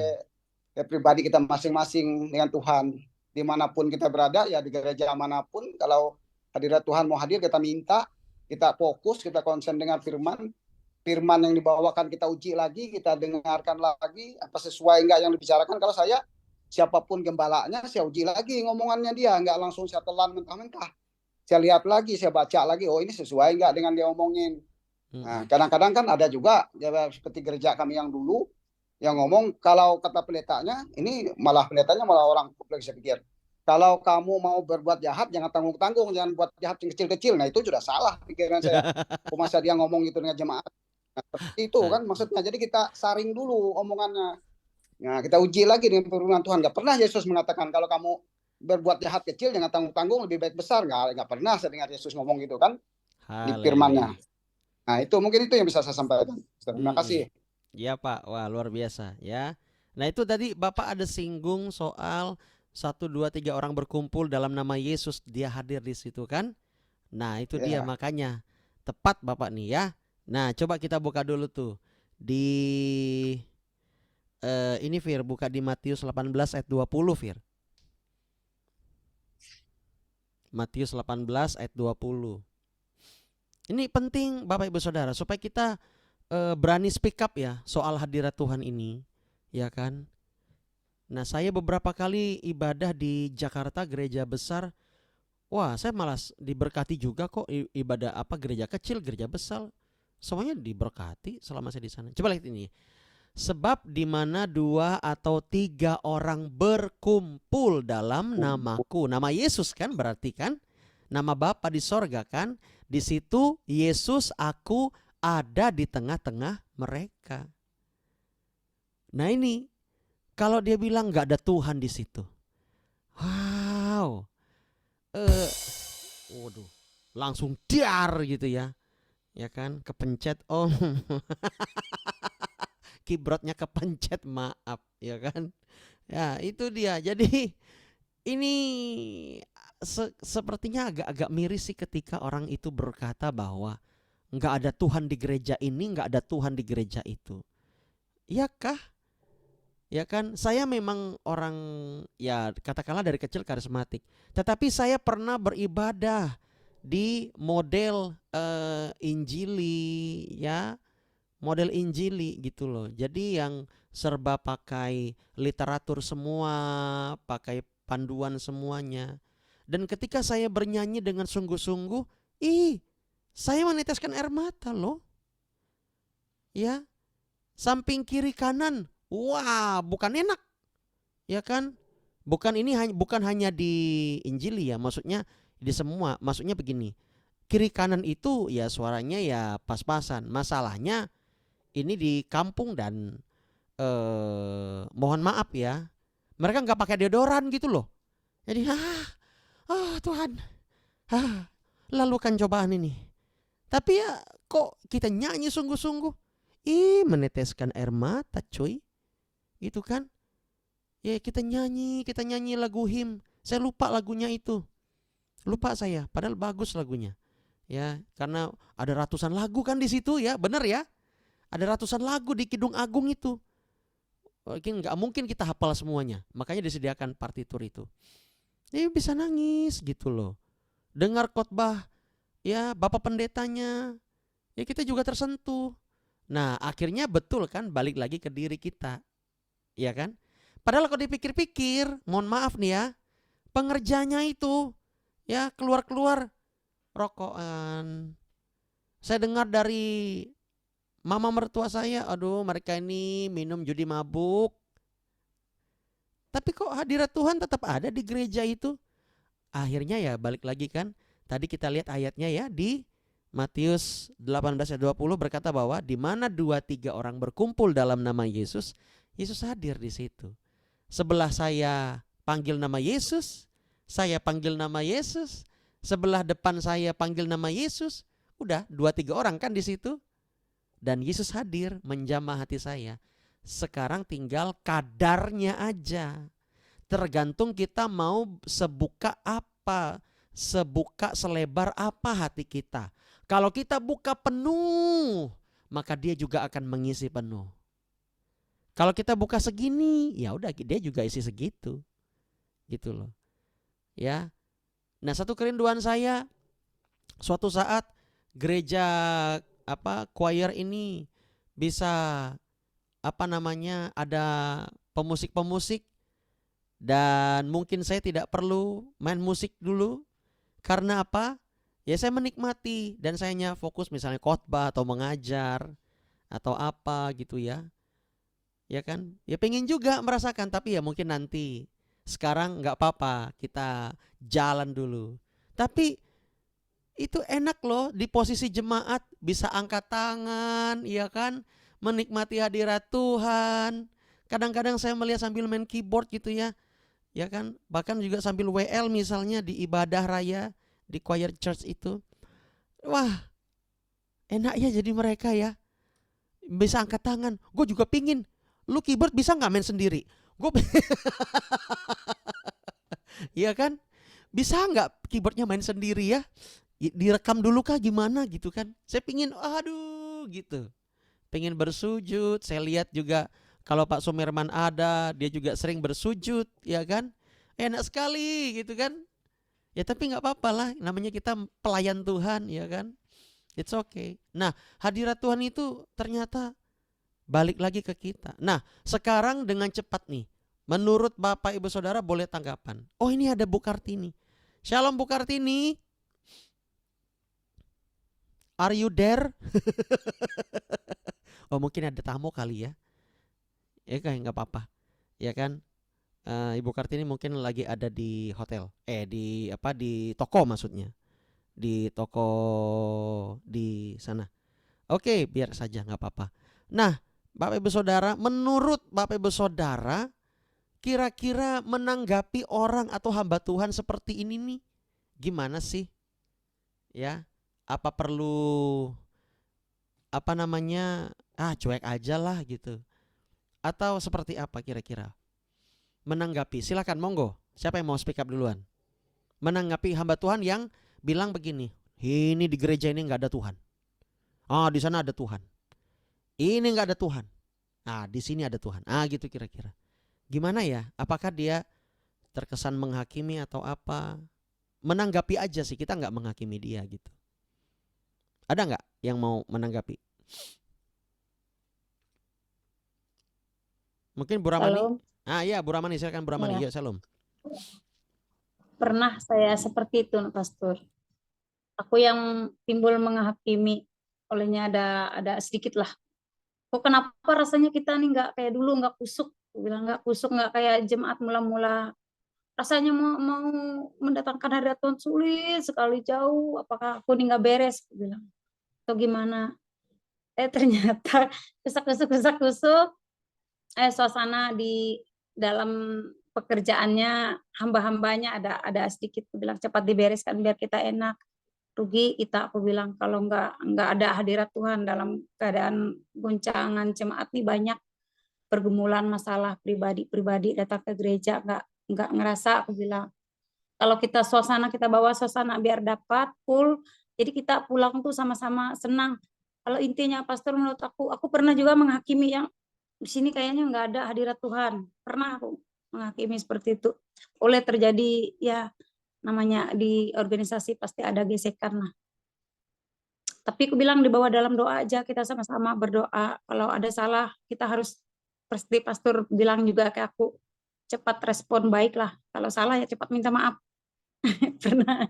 ke pribadi kita masing-masing dengan Tuhan. Dimanapun kita berada, ya di gereja manapun, kalau hadirat Tuhan mau hadir, kita minta, kita fokus, kita konsen dengan firman yang dibawakan, kita uji lagi, kita dengarkan lagi apa sesuai enggak yang dibicarakan. Kalau saya, siapapun gembalanya, saya uji lagi ngomongannya dia, enggak langsung saya telan mentah-mentah. Saya lihat lagi, saya baca lagi, oh ini sesuai enggak dengan dia omongin. Nah, kadang-kadang kan ada juga ya, seperti gereja kami yang dulu yang ngomong, kalau kata pendetanya, ini pendetanya malah orang kompleks, saya pikir. Kalau kamu mau berbuat jahat, jangan tanggung-tanggung, jangan buat jahat yang kecil-kecil. Nah itu sudah salah pikiran saya. Masa dia ngomong gitu dengan jemaat. Nah, itu kan maksudnya. Jadi kita saring dulu omongannya. Nah kita uji lagi dengan firman Tuhan. Gak pernah Yesus mengatakan kalau kamu berbuat jahat kecil, jangan tanggung-tanggung, lebih baik besar. Gak pernah saya dengar Yesus ngomong gitu kan. Di firmannya. Nah itu mungkin itu yang bisa saya sampaikan. Terima kasih. Ya Pak, wah luar biasa ya. Nah itu tadi Bapak ada singgung soal 1, 2, 3 orang berkumpul dalam nama Yesus, dia hadir di situ kan. Nah itu dia, makanya tepat Bapak nih ya. Nah coba kita buka dulu tuh di ini Fir, buka di Matius 18 ayat 20 Fir. Matius 18 ayat 20. Ini penting Bapak Ibu Saudara, supaya kita berani speak up ya soal hadirat Tuhan ini, ya kan. Nah saya beberapa kali ibadah di Jakarta gereja besar, wah saya malas diberkati juga kok. Ibadah apa, gereja kecil, gereja besar, semuanya diberkati selama saya di sana. Coba lihat ini, sebab di mana 2 atau 3 orang berkumpul dalam namaku, nama Yesus kan berarti kan, nama Bapa di sorga kan, di situ Yesus, aku ada di tengah-tengah mereka. Nah ini kalau dia bilang nggak ada Tuhan di situ, wow, waduh, langsung dar gitu ya kan, kepencet keyboardnya kepencet, maaf ya kan, ya itu dia. Jadi ini sepertinya agak-agak miris sih ketika orang itu berkata bahwa nggak ada Tuhan di gereja ini, nggak ada Tuhan di gereja itu. Iya kah? Ya kan, saya memang orang ya katakanlah dari kecil karismatik, tetapi saya pernah beribadah di model Injili ya, model Injili gitu loh. Jadi yang serba pakai literatur semua, pakai panduan semuanya. Dan ketika saya bernyanyi dengan sungguh-sungguh, saya meneteskan air mata loh. Ya, samping kiri kanan, wah, bukan enak. Ya kan? Bukan hanya di Injili ya, maksudnya di semua. Maksudnya begini. Kiri kanan itu ya suaranya ya pas-pasan. Masalahnya ini di kampung dan mohon maaf ya, mereka nggak pakai deodoran gitu loh. Jadi Tuhan, lalukan cobaan ini. Tapi ya kok kita nyanyi sungguh-sungguh, meneteskan air mata cuy, gitu kan? Ya kita nyanyi lagu him. Saya lupa lagunya itu, lupa saya. Padahal bagus lagunya, ya karena ada ratusan lagu kan di situ ya, bener ya? Ada ratusan lagu di Kidung Agung itu. Nggak mungkin kita hafal semuanya, makanya disediakan partitur itu. Bisa nangis gitu loh. Dengar khotbah ya Bapak Pendetanya, ya kita juga tersentuh. Nah akhirnya betul kan, balik lagi ke diri kita, ya kan? Padahal kalau dipikir-pikir, mohon maaf nih ya, pengerjanya itu ya keluar-keluar rokokan. Saya dengar dari mama mertua saya, aduh mereka ini minum judi mabuk. Tapi kok hadirat Tuhan tetap ada di gereja itu. Akhirnya ya balik lagi kan, tadi kita lihat ayatnya ya di Matius 18 ayat 20 berkata bahwa di mana 2-3 orang berkumpul dalam nama Yesus, Yesus hadir di situ. Sebelah saya panggil nama Yesus, saya panggil nama Yesus, sebelah depan saya panggil nama Yesus, udah 2-3 orang kan di situ. Dan Yesus hadir menjamah hati saya. Sekarang tinggal kadarnya aja. Tergantung kita mau sebuka apa, sebuka selebar apa hati kita. Kalau kita buka penuh, maka dia juga akan mengisi penuh. Kalau kita buka segini, ya udah dia juga isi segitu. Gitu loh. Ya. Nah, satu kerinduan saya suatu saat gereja choir ini bisa ada pemusik-pemusik, dan mungkin saya tidak perlu main musik dulu. Karena apa? Ya saya menikmati dan saya hanya fokus misalnya khotbah atau mengajar atau apa gitu ya. Ya kan? Ya pengen juga merasakan, tapi ya mungkin nanti. Sekarang nggak apa-apa, kita jalan dulu. Tapi itu enak loh di posisi jemaat, bisa angkat tangan, ya kan? Menikmati hadirat Tuhan. Kadang-kadang saya melihat sambil main keyboard gitu ya. Ya kan? Bahkan juga sambil WL misalnya di ibadah raya di choir church itu. Wah, enak ya jadi mereka ya. Bisa angkat tangan. Gue juga pingin. Lu keyboard bisa nggak main sendiri? Gue Iya kan? Bisa nggak keyboardnya main sendiri ya? Direkam dulu kah gimana gitu kan? Saya pingin, aduh gitu. Pengen bersujud. Saya lihat juga kalau Pak Sumirman ada, dia juga sering bersujud, ya kan? Enak sekali gitu kan? Ya tapi nggak apa-apa lah, namanya kita pelayan Tuhan, ya kan? It's okay. Nah, hadirat Tuhan itu ternyata balik lagi ke kita. Nah, sekarang dengan cepat nih, menurut Bapak Ibu Saudara boleh tanggapan. Oh, ini ada Bu Kartini. Shalom Bu Kartini. Are you there? Oh, mungkin ada tamu kali ya. Ya kan nggak apa-apa. Ya kan? Ibu Kartini mungkin lagi ada di hotel. Di toko maksudnya. Di toko di sana. Oke, biar saja nggak apa-apa. Nah, Bapak Ibu Saudara, menurut Bapak Ibu Saudara, kira-kira menanggapi orang atau hamba Tuhan seperti ini nih, gimana sih? Ya, apa perlu cuek aja lah gitu? Atau seperti apa kira-kira? Menanggapi, silakan monggo. Siapa yang mau speak up duluan? Menanggapi hamba Tuhan yang bilang begini, ini di gereja ini nggak ada Tuhan. Di sana ada Tuhan. Ini nggak ada Tuhan. Di sini ada Tuhan. Gitu kira-kira. Gimana ya? Apakah dia terkesan menghakimi atau apa? Menanggapi aja sih, kita nggak menghakimi dia gitu. Ada nggak yang mau menanggapi? Mungkin Bu Ramani. Shalom. Iya Bu Ramani, silakan Bu Ramani. Iya. Yuk, salam. Pernah saya seperti itu, Pastor. Aku yang timbul menghakimi, olehnya ada sedikit lah. Kok kenapa rasanya kita nih nggak kayak dulu, nggak kusuk? Aku bilang nggak kusuk, nggak kayak jemaat mula-mula. Rasanya mau mendatangkan hadirat Tuhan sulit sekali, jauh. Apakah aku nih nggak beres? Aku bilang. Atau gimana? Ternyata kusuk-kusuk, suasana di dalam pekerjaannya, hamba-hambanya ada sedikit. Aku bilang cepat dibereskan biar kita enak. Rugi kita, aku bilang, kalau nggak ada hadirat Tuhan dalam keadaan goncangan jemaat nih, banyak pergumulan masalah pribadi datang ke gereja nggak ngerasa. Aku bilang, kalau kita kita bawa suasana biar dapat full, jadi kita pulang tuh sama-sama senang. Kalau intinya Pastor, menurut aku pernah juga menghakimi yang di sini kayaknya nggak ada hadirat Tuhan. Pernah aku menghakimi seperti itu. Oleh terjadi ya, namanya di organisasi pasti ada gesekan lah. Tapi aku bilang dibawa dalam doa aja, kita sama-sama berdoa. Kalau ada salah, kita harus, seperti Pastor bilang juga ke aku, cepat respon baik lah. Kalau salah ya cepat minta maaf. Pernah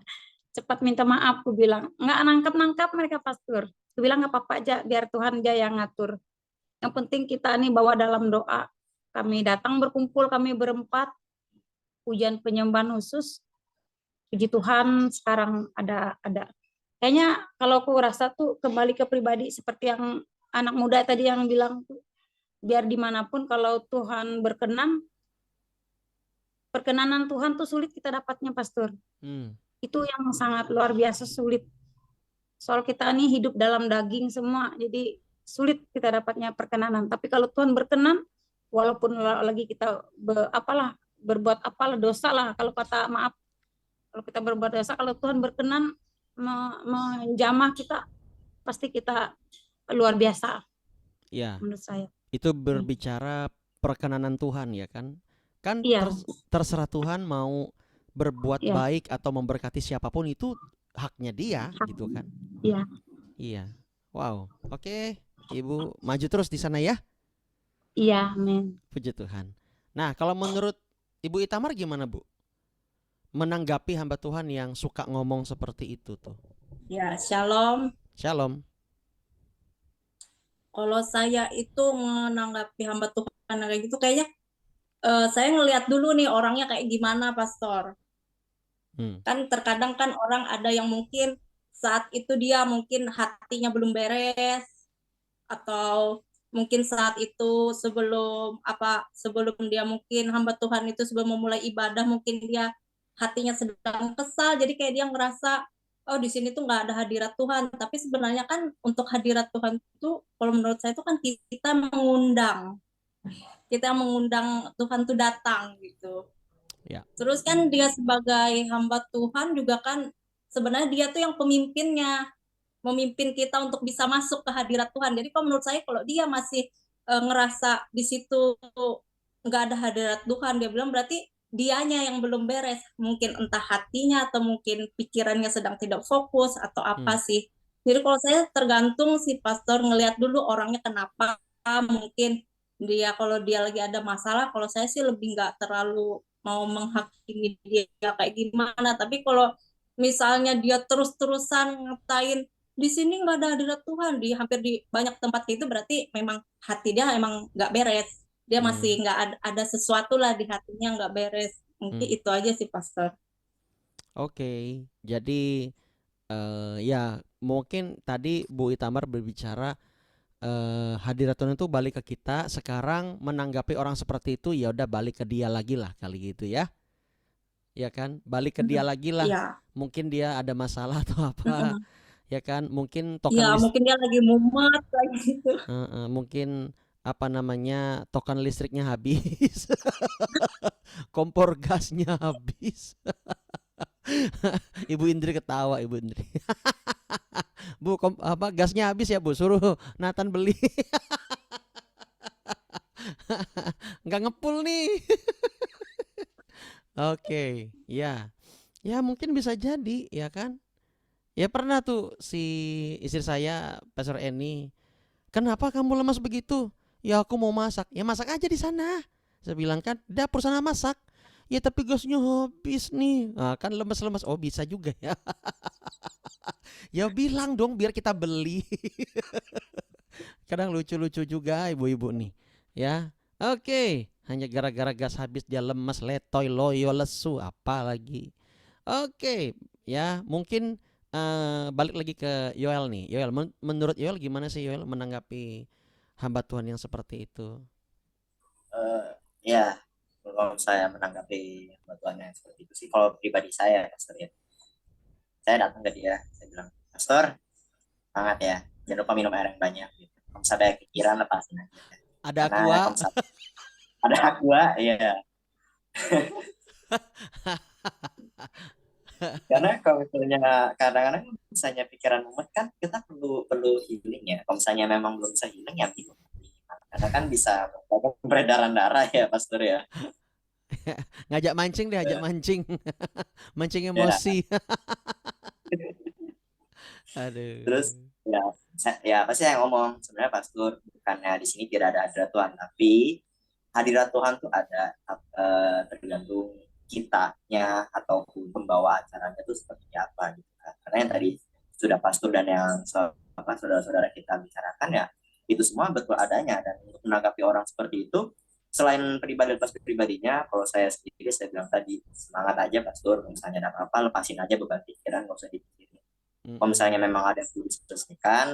cepat minta maaf, aku bilang. Nggak nangkap mereka, Pastor. Aku bilang nggak apa-apa aja, biar Tuhan aja yang ngatur. Yang penting kita nih bawa dalam doa. Kami datang berkumpul, kami berempat, ujian penyembahan khusus. Puji Tuhan sekarang ada. Kayaknya kalau aku rasa tuh kembali ke pribadi, seperti yang anak muda tadi yang bilang tuh, biar dimanapun kalau Tuhan berkenan, perkenanan Tuhan tuh sulit kita dapatnya, Pastor. Itu yang sangat luar biasa sulit. Soal kita nih hidup dalam daging semua, jadi sulit kita dapatnya perkenanan. Tapi kalau Tuhan berkenan, walaupun lagi kita berbuat apalah dosa lah, kalau kata maaf, kalau kita berbuat dosa, kalau Tuhan berkenan menjamah kita, pasti kita luar biasa. Ya. Menurut saya. Itu berbicara perkenanan Tuhan ya kan? Kan Iya. terserah Tuhan mau berbuat baik atau memberkati siapapun, itu haknya dia gitu kan? Iya. Iya. Wow. Oke, Ibu maju terus di sana ya. Iya, amin. Puji Tuhan. Nah, kalau menurut Ibu Itamar gimana, Bu? Menanggapi hamba Tuhan yang suka ngomong seperti itu tuh. Ya, shalom. Shalom. Kalau saya itu menanggapi hamba Tuhan kayak gitu, kayaknya saya ngelihat dulu nih orangnya kayak gimana, Pastor. Kan terkadang kan orang ada yang mungkin saat itu dia mungkin hatinya belum beres, atau mungkin saat itu sebelum dia mungkin hamba Tuhan itu sebelum memulai ibadah, mungkin dia hatinya sedang kesal, jadi kayak dia ngerasa oh di sini tuh nggak ada hadirat Tuhan. Tapi sebenarnya kan untuk hadirat Tuhan itu, kalau menurut saya itu kan kita mengundang Tuhan tuh datang gitu. Ya. Terus kan dia sebagai hamba Tuhan juga kan sebenarnya dia tuh yang memimpin kita untuk bisa masuk ke hadirat Tuhan. Jadi kalau menurut saya, kalau dia masih ngerasa di situ nggak ada hadirat Tuhan, dia bilang berarti dianya yang belum beres, mungkin entah hatinya atau mungkin pikirannya sedang tidak fokus atau apa sih. Jadi kalau saya tergantung si Pastor ngelihat dulu orangnya kenapa. Mungkin kalau dia lagi ada masalah, kalau saya sih lebih nggak terlalu mau menghakimi dia kayak gimana. Tapi kalau misalnya dia terus-terusan ngatain di sini nggak ada hadirat Tuhan, di hampir di banyak tempat itu, berarti memang hati dia emang nggak beres. Dia masih nggak ada sesuatu lah di hatinya nggak beres. Mungkin itu aja sih, Pastor. Oke, jadi ya mungkin tadi Bu Itamar berbicara hadirat Tuhan itu balik ke kita. Sekarang menanggapi orang seperti itu, ya udah balik ke dia lagi lah kali gitu ya. Ya kan, balik ke dia lagi lah. Ya. Mungkin dia ada masalah atau apa. Ya kan, mungkin mungkin dia lagi mumet kayak gitu. Mungkin token listriknya habis. Kompor gasnya habis. Ibu Indri ketawa, Ibu Indri. Bu, gasnya habis ya Bu, suruh Nathan beli. nggak ngepul nih. Oke, ya. Ya mungkin bisa jadi, ya kan? Ya pernah tuh si istri saya, Pastor Eni, kenapa kamu lemas begitu? Ya aku mau masak. Ya masak aja di sana. Saya bilang kan, dapur sana masak. Ya tapi gasnya habis nih. Nah, kan lemas-lemas. Oh bisa juga ya. Ya bilang dong biar kita beli. Kadang lucu-lucu juga ibu-ibu nih. Ya. Oke. Hanya gara-gara gas habis dia lemas, letoy, loyo, lesu. Apa lagi? Oke. Ya mungkin balik lagi ke Yoel nih. Yoel, menurut Yoel gimana sih Yoel menanggapi hamba Tuhan yang seperti itu? Eh, ya, kalau saya menanggapi bantuannya seperti itu sih, kalau pribadi saya, Pastor ya, saya datang ke dia, saya bilang, Pastor, semangat ya, jangan lupa minum air yang banyak. Gitu. Kalau misalnya ada pikiran, lepasin aja. Ada Karena aqua. kalau misalnya ada aqua, ya. Karena kalau misalnya kadang-kadang misalnya pikiran mumet kan kita perlu perlu healing ya. Kalau misalnya memang belum bisa healing ya minum. Karena kan bisa peredaran darah ya, Pastor ya. Ngajak mancing deh, ajak mancing. Mancing Ya, emosi. Aduh. terus ya, ya pasti saya ngomong sebenarnya Pastor bukannya di sini tidak ada hadirat Tuhan, tapi hadirat Tuhan tuh ada, tergantung kitanya ataupun pembawa acaranya itu seperti apa gitu kan. Karena yang tadi sudah Pastor dan yang saudara-saudara kita bicarakan ya itu semua betul adanya, dan untuk menanggapi orang seperti itu selain pribadinya, kalau saya sendiri saya bilang tadi semangat aja Pastor, misalnya ada apa lepasin aja beban pikiran, nggak usah dipikirin. Kalau misalnya memang ada yang perlu diselesaikan,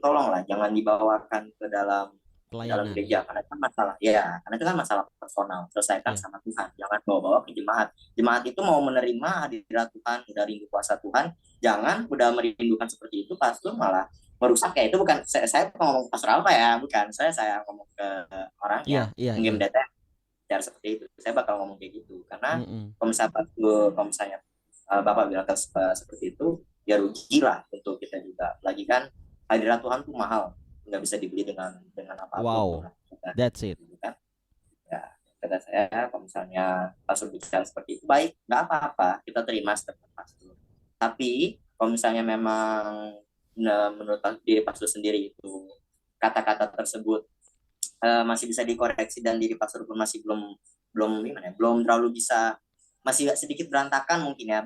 tolonglah jangan dibawakan ke dalam Pelayanan gereja, ya. karena itu kan masalah ya, karena itu kan masalah personal, selesaikan Ya. sama Tuhan, jangan bawa-bawa ke jemaat itu mau menerima hadirat Tuhan dari kuasa Tuhan, jangan udah merindukan seperti itu pastor malah merusak ya. Itu bukan saya ngomong pastor apa ya, bukan saya ngomong ke orang Iya, yang iya, mungkin iya. mendatang cara seperti itu, saya bakal ngomong kayak gitu. Karena Mm-mm. kalau misalnya Bapak bilang seperti itu, ya rugi lah untuk kita juga. Lagi kan hadirat Tuhan tuh mahal, nggak bisa dibeli dengan apapun. Wow, that's it. Gitu kan. Ya, kata saya, kalau misalnya pastor bicara seperti itu, baik, nggak apa-apa, kita terima seperti pastor. Tapi kalau misalnya memang menurut diri pastor sendiri itu kata-kata tersebut masih bisa dikoreksi dan diri pastor pun masih belum belum gimana ya, belum terlalu bisa, masih sedikit berantakan mungkin ya,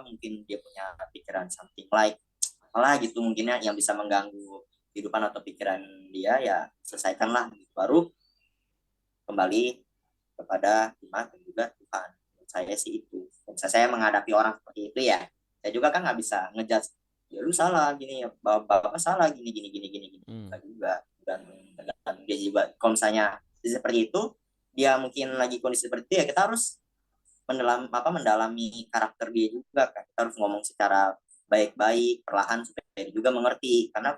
mungkin dia punya pikiran something like apalah gitu mungkin ya yang bisa mengganggu kehidupan atau pikiran dia, ya selesaikanlah gitu. Baru kembali kepada iman dan juga Tuhan. Menurut saya sih itu. Kalau saya menghadapi orang seperti itu ya, saya juga kan nggak bisa ngejudge ya lu salah gini ya, bapak salah gini gini gini gini gini juga. Dan dia juga kalau misalnya seperti itu, dia mungkin lagi kondisi seperti itu ya, kita harus mendalami karakter dia juga kan. Kita harus ngomong secara baik-baik perlahan supaya dia juga mengerti, karena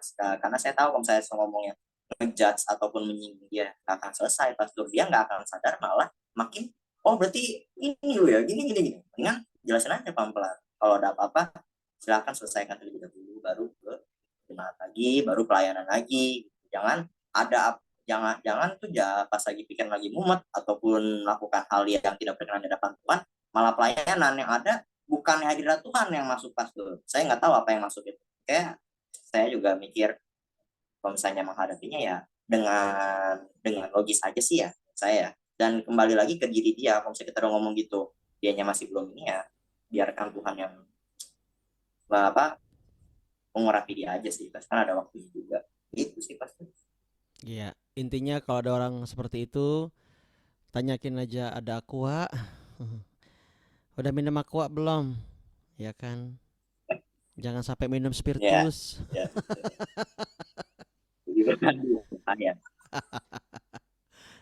saya tahu kalau saya ngomongnya ngejudge ataupun menyinggung dia nggak akan selesai, pastor dia nggak akan sadar, malah makin oh berarti ini lu ya gini gini gini. Dengan jelasin aja pelan-pelan, kalau ada apa-apa silakan selesaikan terlebih dahulu, baru ke jemaat lagi, baru pelayanan lagi. Jangan tuh ya pas lagi pikiran lagi mumet ataupun melakukan hal yang tidak berkenan di hadapan Tuhan, malah pelayanan yang ada bukan hadirat Tuhan yang masuk pastor. Saya nggak tahu apa yang masuk itu. Kayak saya juga mikir kalau misalnya menghadapinya ya dengan logis aja sih ya saya. Dan kembali lagi ke diri dia, kalau misalnya kita udah ngomong gitu dianya masih belum ini ya, biarkan Tuhan yang mengurapi dia aja sih, kan ada waktunya juga gitu sih pasti. Iya, intinya kalau ada orang seperti itu, tanyakin aja ada aqua. Udah minum aqua belum? Ya kan? Jangan sampai minum Ya, spiritus. ya. Gitu kan, ya.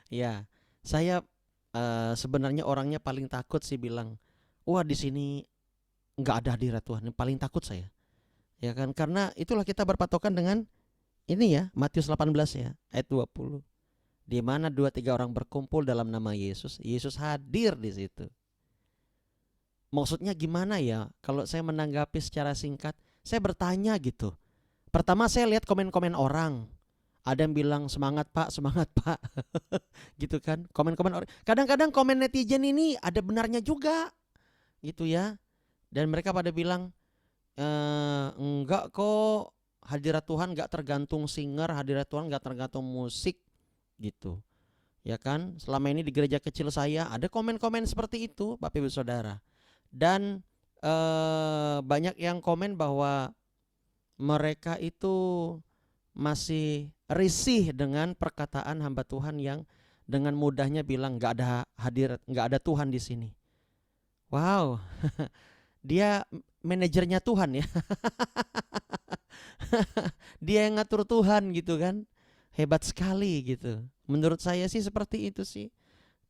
Ya, saya sebenarnya orangnya paling takut sih bilang, wah di sini nggak ada hadirat Tuhan. Paling takut saya, ya kan? Karena itulah kita berpatokan dengan ini ya, Matius 18 ya, ayat 20. Di mana 2-3 orang berkumpul dalam nama Yesus, Yesus hadir di situ. Maksudnya gimana ya? Kalau saya menanggapi secara singkat, saya bertanya gitu. Pertama saya lihat komen-komen orang. Ada yang bilang semangat Pak, semangat Pak. Gitu kan. Komen-komen orang. Kadang-kadang komen netizen ini ada benarnya juga. Gitu ya. Dan mereka pada bilang enggak kok, hadirat Tuhan enggak tergantung singer, hadirat Tuhan enggak tergantung musik gitu. Ya kan? Selama ini di gereja kecil saya ada komen-komen seperti itu, Bapak Ibu Saudara. Dan banyak yang komen bahwa mereka itu masih risih dengan perkataan hamba Tuhan yang dengan mudahnya bilang enggak ada hadirat, enggak ada Tuhan di sini. Wow. Dia manajernya Tuhan ya. Dia yang ngatur Tuhan gitu kan. Hebat sekali gitu. Menurut saya sih seperti itu sih.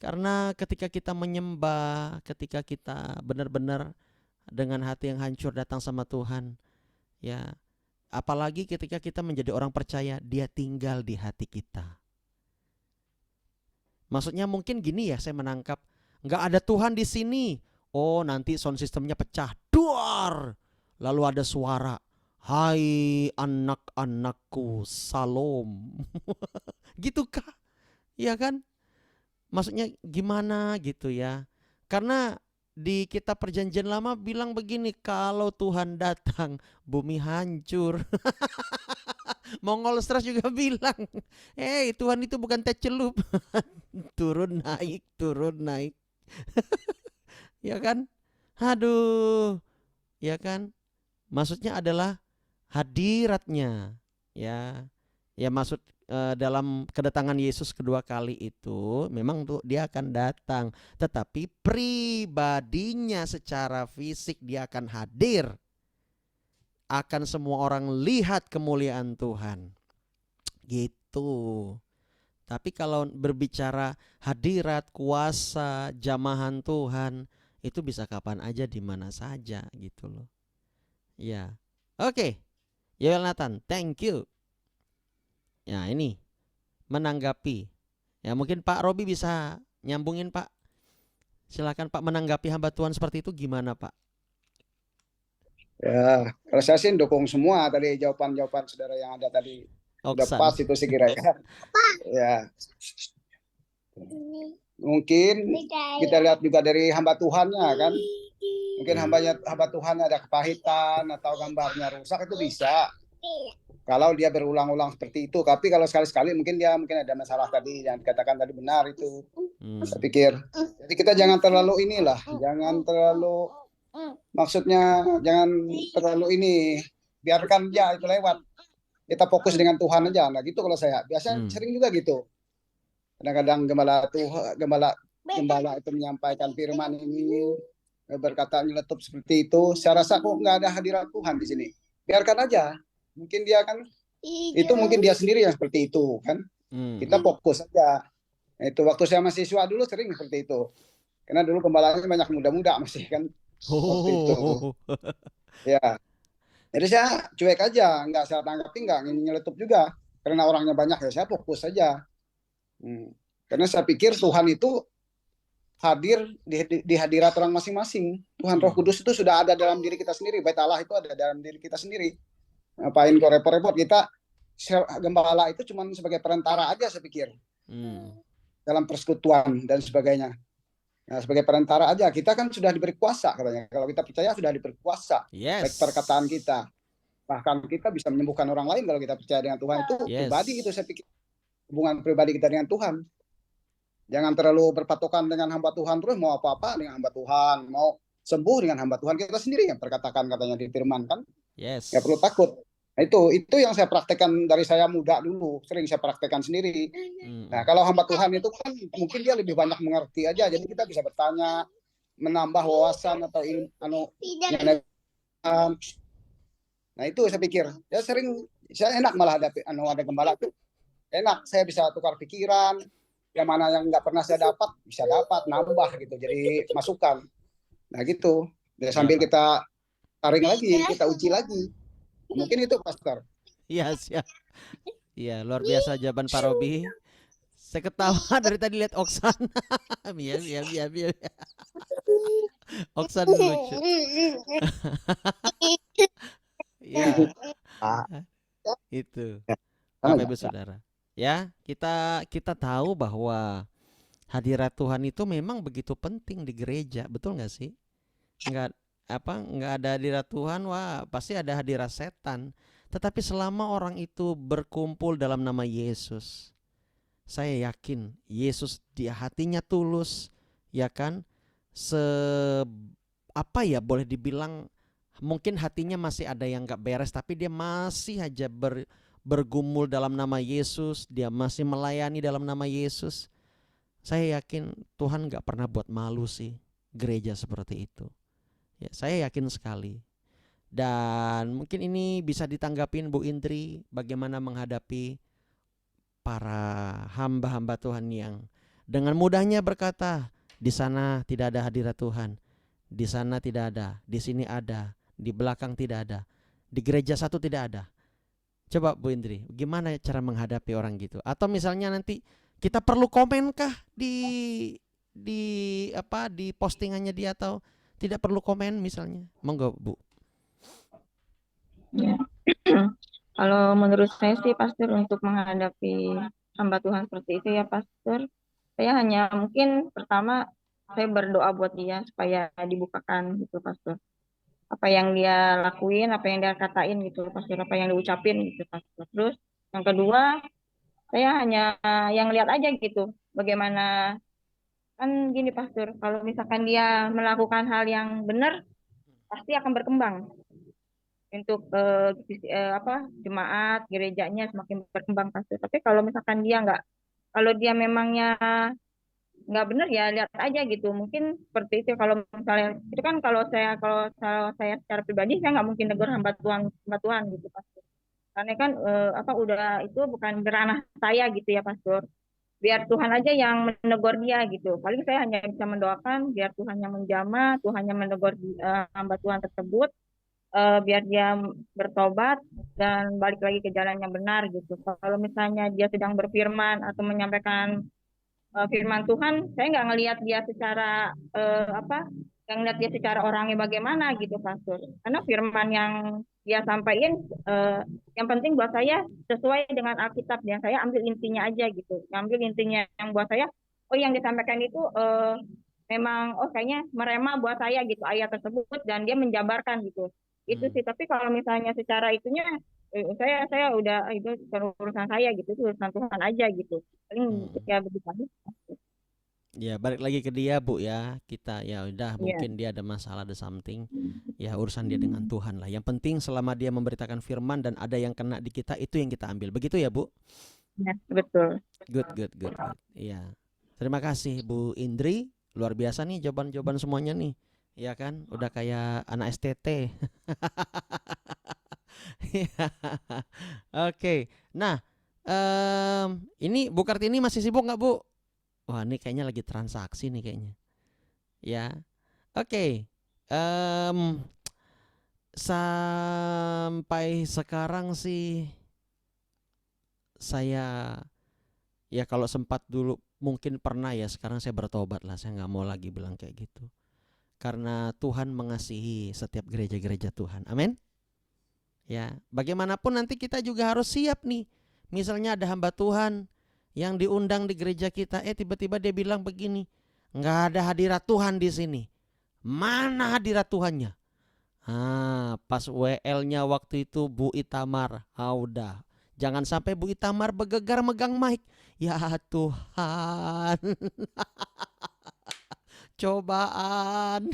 Karena ketika kita menyembah, ketika kita benar-benar dengan hati yang hancur datang sama Tuhan, ya, apalagi ketika kita menjadi orang percaya, Dia tinggal di hati kita. Maksudnya mungkin gini ya, saya menangkap, nggak ada Tuhan di sini. Oh, nanti sound systemnya pecah, duar. Lalu ada suara, hai anak-anakku, salam. Gitu kah? Ya kan? Maksudnya gimana gitu ya? Karena di kitab perjanjian lama bilang begini, kalau Tuhan datang, bumi hancur. Mongol Stras juga bilang, Tuhan itu bukan teh celup. Turun naik, turun naik. Ya kan? Aduh. Ya kan? Maksudnya adalah hadiratnya. Ya. Ya maksud dalam kedatangan Yesus kedua kali itu memang tuh Dia akan datang, tetapi pribadinya secara fisik Dia akan hadir. Akan semua orang lihat kemuliaan Tuhan. Gitu. Tapi kalau berbicara hadirat, kuasa, jamahan Tuhan, itu bisa kapan aja, di mana saja gitu loh. Ya. Oke. Yoel Nathan, thank you. Ya, ini menanggapi. Ya, mungkin Pak Robi bisa nyambungin, Pak. Silakan Pak, menanggapi hamba Tuhan seperti itu gimana, Pak? Ya, kalau saya sih dukung semua tadi jawaban-jawaban saudara yang ada tadi. Udah Oksan. pas itu sih kira ya. Ya. Mungkin kita lihat juga dari hamba Tuhannya kan. Mungkin hamba Tuhan ada kepahitan atau gambarnya rusak, itu bisa. Kalau dia berulang-ulang seperti itu. Tapi kalau sekali-sekali mungkin ada masalah tadi yang dikatakan tadi, benar itu. Saya pikir. Jadi kita jangan terlalu jangan terlalu, maksudnya jangan terlalu biarkan dia itu lewat. Kita fokus dengan Tuhan aja. Nah gitu kalau saya. Biasanya sering juga gitu. Kadang-kadang gembala itu menyampaikan firman ini, berkata nyeletup seperti itu. Saya rasa kok nggak ada hadirat Tuhan di sini. Biarkan aja. Mungkin dia kan mungkin dia sendiri yang seperti itu kan. Kita fokus aja. Nah, itu waktu saya masih siswa dulu sering seperti itu. Karena dulu gembalanya banyak muda-muda masih kan. Waktu itu. Ya. Jadi saya cuek aja, nggak saya tanggapi, nggak nyeletup juga. Karena orangnya banyak ya saya fokus saja. Karena saya pikir Tuhan itu hadir di hadirat orang masing-masing. Tuhan Roh Kudus itu sudah ada dalam diri kita sendiri. Bait Allah itu ada dalam diri kita sendiri. Ngapain kok repot-repot, kita gembala itu cuma sebagai perantara aja saya pikir. Dalam persekutuan dan sebagainya. Nah, sebagai perantara aja, kita kan sudah diberi kuasa katanya. Kalau kita percaya sudah diberi kuasa. Yes. Baik perkataan kita. Bahkan kita bisa menyembuhkan orang lain kalau kita percaya dengan Tuhan. Itu pribadi, itu saya pikir hubungan pribadi kita dengan Tuhan. Jangan terlalu berpatokan dengan hamba Tuhan terus, mau apa-apa dengan hamba Tuhan, mau sembuh dengan hamba Tuhan. Kita sendiri yang perkatakan katanya di firman kan. Yes. Nggak perlu takut. Nah, itu yang saya praktekkan dari saya muda dulu, sering saya praktekkan sendiri. Nah, kalau hamba Tuhan itu kan mungkin dia lebih banyak mengerti aja, jadi kita bisa bertanya, menambah wawasan atau nah itu saya pikir ya saya enak malah ada gembala tuh enak, saya bisa tukar pikiran, yang mana yang nggak pernah saya dapat bisa dapat, nambah gitu, jadi masukan. Nah gitu, dan sambil kita taring lagi, kita uji lagi. Mungkin itu Pastor. Iya, siap. Iya, luar biasa jawaban Pak Robi. Saya ketawa dari tadi lihat Oksan. Iya. Oksan lucu. Iya. Itu. Bapak Bapak Ibu Saudara. Ya, kita tahu bahwa hadirat Tuhan itu memang begitu penting di gereja, betul nggak sih? Nggak ada hadirat Tuhan, wah pasti ada hadirat setan. Tetapi selama orang itu berkumpul dalam nama Yesus, saya yakin Yesus dia hatinya tulus, ya kan? Boleh dibilang mungkin hatinya masih ada yang nggak beres, tapi dia masih aja bergumul dalam nama Yesus, dia masih melayani dalam nama Yesus. Saya yakin Tuhan nggak pernah buat malu sih gereja seperti itu. Ya, saya yakin sekali. Dan mungkin ini bisa ditanggapin Bu Indri, bagaimana menghadapi para hamba-hamba Tuhan yang dengan mudahnya berkata, di sana tidak ada hadirat Tuhan, di sana tidak ada, di sini ada, di belakang tidak ada, di gereja satu tidak ada. Coba Bu Indri, gimana cara menghadapi orang gitu? Atau misalnya nanti kita perlu komenkah di postingannya dia, atau tidak perlu komen misalnya? Monggo Bu. Ya. Kalau menurut saya sih, Pastor, untuk menghadapi hamba Tuhan seperti itu ya, Pastor, saya hanya mungkin pertama saya berdoa buat dia supaya dibukakan gitu, Pastor. Apa yang dia lakuin, apa yang dia katain gitu, Pastor, apa yang diucapin gitu, Pastor. Terus yang kedua, saya hanya yang lihat aja gitu, bagaimana, kan gini, Pastor, kalau misalkan dia melakukan hal yang benar, pasti akan berkembang untuk jemaat gerejanya semakin berkembang, Pastor. Tapi kalau misalkan dia nggak, kalau dia memangnya nggak benar, ya lihat aja gitu. Mungkin seperti itu. Kalau misalnya itu kan, kalau saya secara pribadi, saya nggak mungkin negur hamba Tuhan gitu, Pastor. Karena kan udah, itu bukan ranah saya gitu ya, Pastor. Biar Tuhan aja yang menegur dia gitu. Paling saya hanya bisa mendoakan biar Tuhan yang menjamah, Tuhan yang menegur hamba Tuhan tersebut, biar dia bertobat dan balik lagi ke jalan yang benar gitu. Kalau misalnya dia sedang berfirman atau menyampaikan firman Tuhan, saya nggak ngelihat dia secara yang ngelihat dia secara orangnya bagaimana gitu, Pastor. Karena firman yang dia sampaikan, yang penting buat saya sesuai dengan Alkitab, yang saya ambil intinya aja gitu. Ambil intinya yang buat saya, yang disampaikan itu memang kayaknya merema buat saya gitu ayat tersebut, dan dia menjabarkan gitu. Itu sih. Tapi kalau misalnya secara itunya, saya udah, itu urusan saya gitu, itu urusan Tuhan aja gitu. Paling ya begitu aja. Ya, balik lagi ke dia, Bu, ya. Kita ya udah, mungkin dia ada masalah, ada something. Ya, urusan dia dengan Tuhan lah. Yang penting selama dia memberitakan firman dan ada yang kena di kita, itu yang kita ambil. Begitu ya, Bu? Ya, betul. Good. Iya. Terima kasih Bu Indri. Luar biasa nih jawaban-jawaban semuanya nih. Iya kan? Udah kayak anak STT. Oke. Nah, ini Bu Kartini masih sibuk nggak, Bu? Wah, ini kayaknya lagi transaksi nih kayaknya. Ya. Oke. Sampai sekarang sih saya, ya kalau sempat dulu mungkin pernah ya, sekarang saya bertobat lah. Saya nggak mau lagi bilang kayak gitu. Karena Tuhan mengasihi setiap gereja-gereja Tuhan. Amin. Ya, bagaimanapun nanti kita juga harus siap nih. Misalnya ada hamba Tuhan yang diundang di gereja kita, tiba-tiba dia bilang begini, nggak ada hadirat Tuhan di sini. Mana hadirat Tuhannya? Pas WL-nya waktu itu Bu Itamar, udah. Jangan sampai Bu Itamar bergegar megang mic. Ya Tuhan. Cobaan.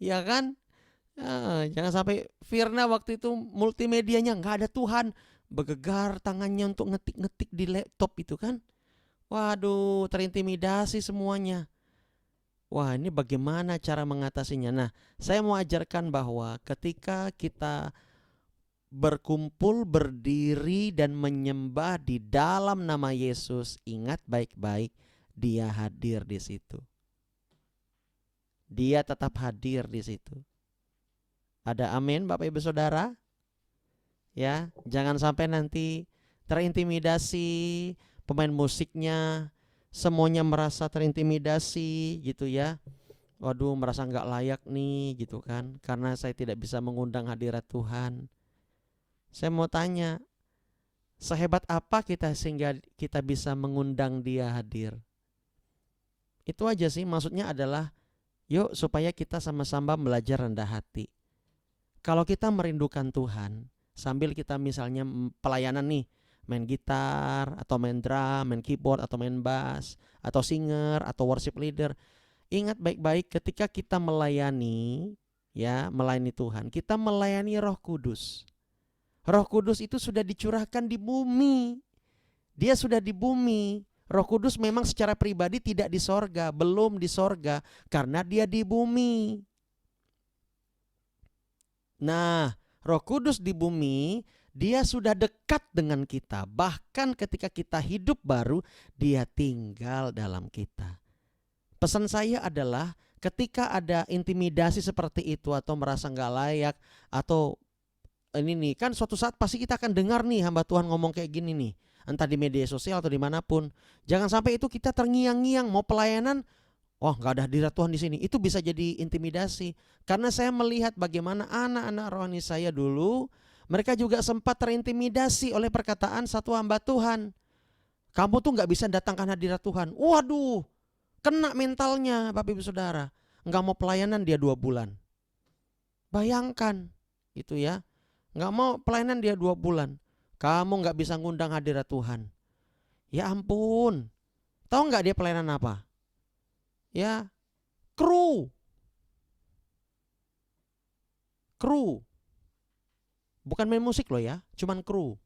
Ya kan? Jangan sampai Firna waktu itu multimedianya nggak ada Tuhan, bergegar tangannya untuk ngetik-ngetik di laptop itu kan. Waduh, terintimidasi semuanya. Wah, ini bagaimana cara mengatasinya? Nah, saya mau ajarkan bahwa ketika kita berkumpul, berdiri dan menyembah di dalam nama Yesus, ingat baik-baik, Dia hadir di situ. Dia tetap hadir di situ. Ada amin, Bapak Ibu Saudara? Ya, jangan sampai nanti terintimidasi pemain musiknya, semuanya merasa terintimidasi gitu ya. Waduh, merasa nggak layak nih gitu kan, karena saya tidak bisa mengundang hadirat Tuhan. Saya mau tanya, Sehebat apa kita sehingga kita bisa mengundang dia hadir. Itu aja sih, maksudnya adalah yuk supaya kita sama-sama belajar rendah hati. Kalau kita merindukan Tuhan, sambil kita misalnya pelayanan nih, main gitar atau main drum, main keyboard atau main bass, atau singer atau worship leader, ingat baik-baik ketika kita melayani, ya, melayani Tuhan, kita melayani Roh Kudus. Roh Kudus itu sudah dicurahkan di bumi. Dia sudah di bumi. Roh Kudus memang secara pribadi tidak di sorga, belum di sorga, karena dia di bumi. Nah, Roh Kudus di bumi, dia sudah dekat dengan kita. Bahkan ketika kita hidup baru, dia tinggal dalam kita. Pesan saya adalah ketika ada intimidasi seperti itu atau merasa nggak layak atau ini nih, kan suatu saat pasti kita akan dengar nih hamba Tuhan ngomong kayak gini nih, entah di media sosial atau dimanapun. Jangan sampai itu kita terngiang-ngiang mau pelayanan, oh nggak ada hadirat Tuhan di sini. Itu bisa jadi intimidasi. Karena saya melihat bagaimana anak-anak rohani saya dulu, mereka juga sempat terintimidasi oleh perkataan satu hamba Tuhan. Kamu tuh nggak bisa datangkan hadirat Tuhan. Waduh, kena mentalnya Bapak Ibu Saudara. Nggak mau pelayanan dia 2 bulan. Bayangkan itu ya. Nggak mau pelayanan dia 2 bulan. Kamu nggak bisa ngundang hadirat Tuhan. Ya ampun. Tahu nggak dia pelayanan apa? Ya, kru. Bukan main musik loh ya, cuman kru.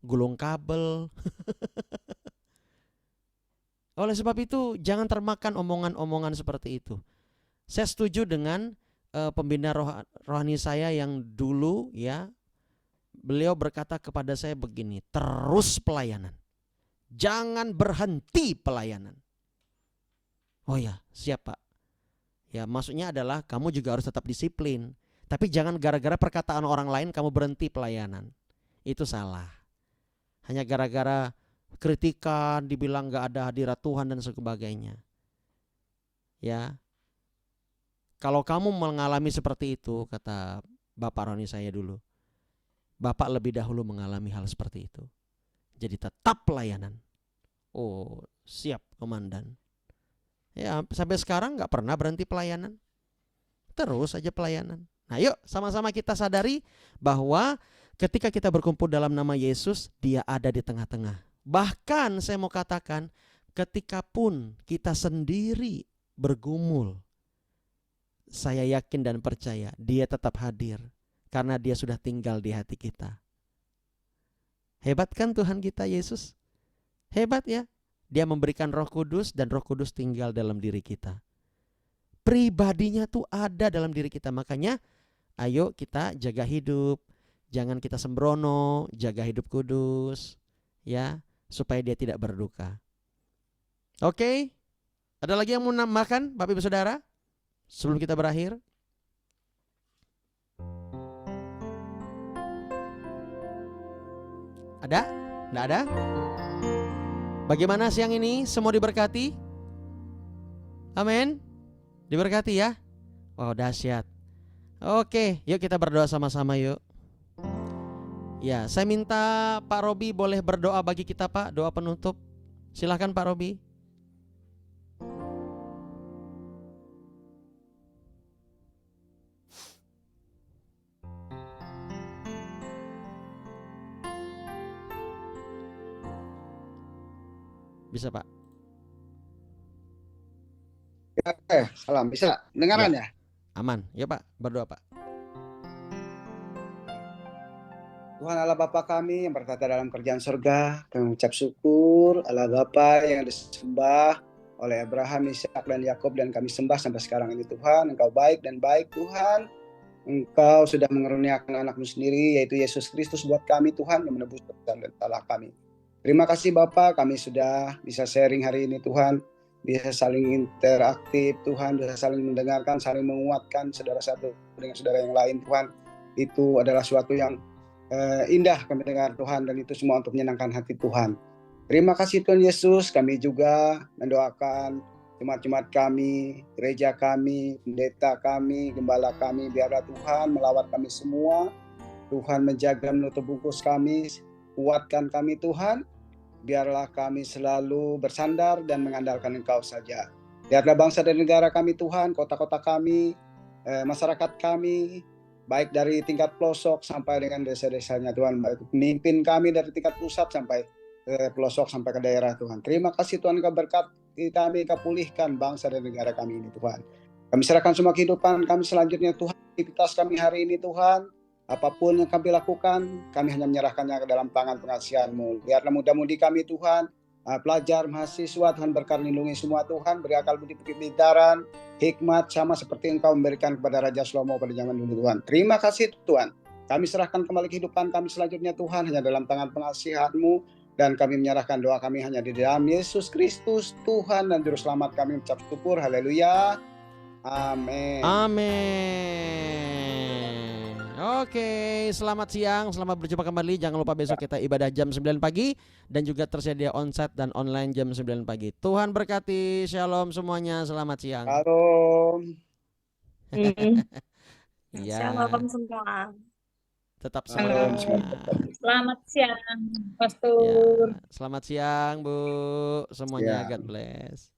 Gulung kabel. Oleh sebab itu jangan termakan omongan-omongan seperti itu. Saya setuju dengan pembina rohani saya yang dulu ya, beliau berkata kepada saya begini, terus pelayanan, jangan berhenti pelayanan. Oh ya, siap Pak. Ya maksudnya adalah kamu juga harus tetap disiplin, tapi jangan gara-gara perkataan orang lain kamu berhenti pelayanan. Itu salah. Hanya gara-gara kritikan, dibilang gak ada hadirat Tuhan dan sebagainya. Ya. Kalau kamu mengalami seperti itu, kata Bapak rohani saya dulu, Bapak lebih dahulu mengalami hal seperti itu. Jadi tetap pelayanan. Oh, siap komandan. Ya, sampai sekarang gak pernah berhenti pelayanan. Terus aja pelayanan. Nah yuk sama-sama kita sadari bahwa ketika kita berkumpul dalam nama Yesus, dia ada di tengah-tengah. Bahkan saya mau katakan, ketika pun kita sendiri bergumul, saya yakin dan percaya dia tetap hadir karena dia sudah tinggal di hati kita. Hebat kan Tuhan kita Yesus? Hebat ya. Dia memberikan Roh Kudus dan Roh Kudus tinggal dalam diri kita. Pribadinya tuh ada dalam diri kita. Makanya ayo kita jaga hidup. Jangan kita sembrono, jaga hidup kudus ya, supaya dia tidak berduka. Oke? Ada lagi yang mau nambahkan Bapak Ibu Saudara? Sebelum kita berakhir. Ada? Nggak ada? Bagaimana siang ini? Semua diberkati? Amin? Diberkati ya? Wow, dahsyat. Oke, yuk kita berdoa sama-sama yuk. Ya, saya minta Pak Robi boleh berdoa bagi kita Pak, doa penutup. Silakan Pak Robi. Bisa Pak. Salam, bisa dengaran ya? Aman, ya Pak, berdoa Pak. Tuhan Allah Bapa kami yang bertata dalam kerjaan surga, kami mengucap syukur Allah Bapa yang disembah oleh Abraham, Ishak dan Yakub dan kami sembah sampai sekarang ini Tuhan. Engkau baik dan baik Tuhan. Engkau sudah mengaruniakan anakmu sendiri yaitu Yesus Kristus buat kami Tuhan yang menebus dosa dan salah kami. Terima kasih Bapa, kami sudah bisa sharing hari ini Tuhan. Bisa saling interaktif Tuhan, bisa saling mendengarkan, saling menguatkan saudara satu dengan saudara yang lain Tuhan. Itu adalah suatu yang indah kami dengar Tuhan, dan itu semua untuk menyenangkan hati Tuhan. Terima kasih Tuhan Yesus. Kami juga mendoakan jemaat-jemaat kami, gereja kami, pendeta kami, gembala kami. Biarlah Tuhan melawat kami semua. Tuhan menjaga menutup bungkus kami kuatkan kami Tuhan. Biarlah kami selalu bersandar dan mengandalkan Engkau saja. Biarlah bangsa dan negara kami Tuhan, kota-kota kami, masyarakat kami, baik dari tingkat pelosok sampai dengan desa-desanya Tuhan, pemimpin kami dari tingkat pusat sampai ke pelosok sampai ke daerah Tuhan. Terima kasih Tuhan, Engkau berkati kami, Engkau pulihkan bangsa dan negara kami ini Tuhan. Kami serahkan semua kehidupan kami selanjutnya Tuhan, aktivitas kami hari ini Tuhan, apapun yang kami lakukan, kami hanya menyerahkannya ke dalam tangan pengasihan-Mu. Biarlah mudah-mudi kami Tuhan, pelajar, mahasiswa, Tuhan berkat lindungi semua Tuhan, beri akal budi pintaran, hikmat sama seperti Engkau memberikan kepada Raja Salomo pada zaman dulu Tuhan. Terima kasih Tuhan. Kami serahkan kembali kehidupan kami selanjutnya Tuhan, hanya dalam tangan pengasihan-Mu, dan kami menyerahkan doa kami hanya di dalam Yesus Kristus, Tuhan dan Juru Selamat kami mengucap syukur. Haleluya. Amin. Amin. Oke, selamat siang, selamat berjumpa kembali. Jangan lupa besok kita ibadah jam 9 pagi dan juga tersedia onsite dan online jam 9 pagi. Tuhan berkati, shalom semuanya, selamat siang. Shalom. Iya, Shalom semua. tetap Shalom. semangat. Selamat siang, Ya, Pastor. selamat siang Bu, semuanya, Ya. God bless.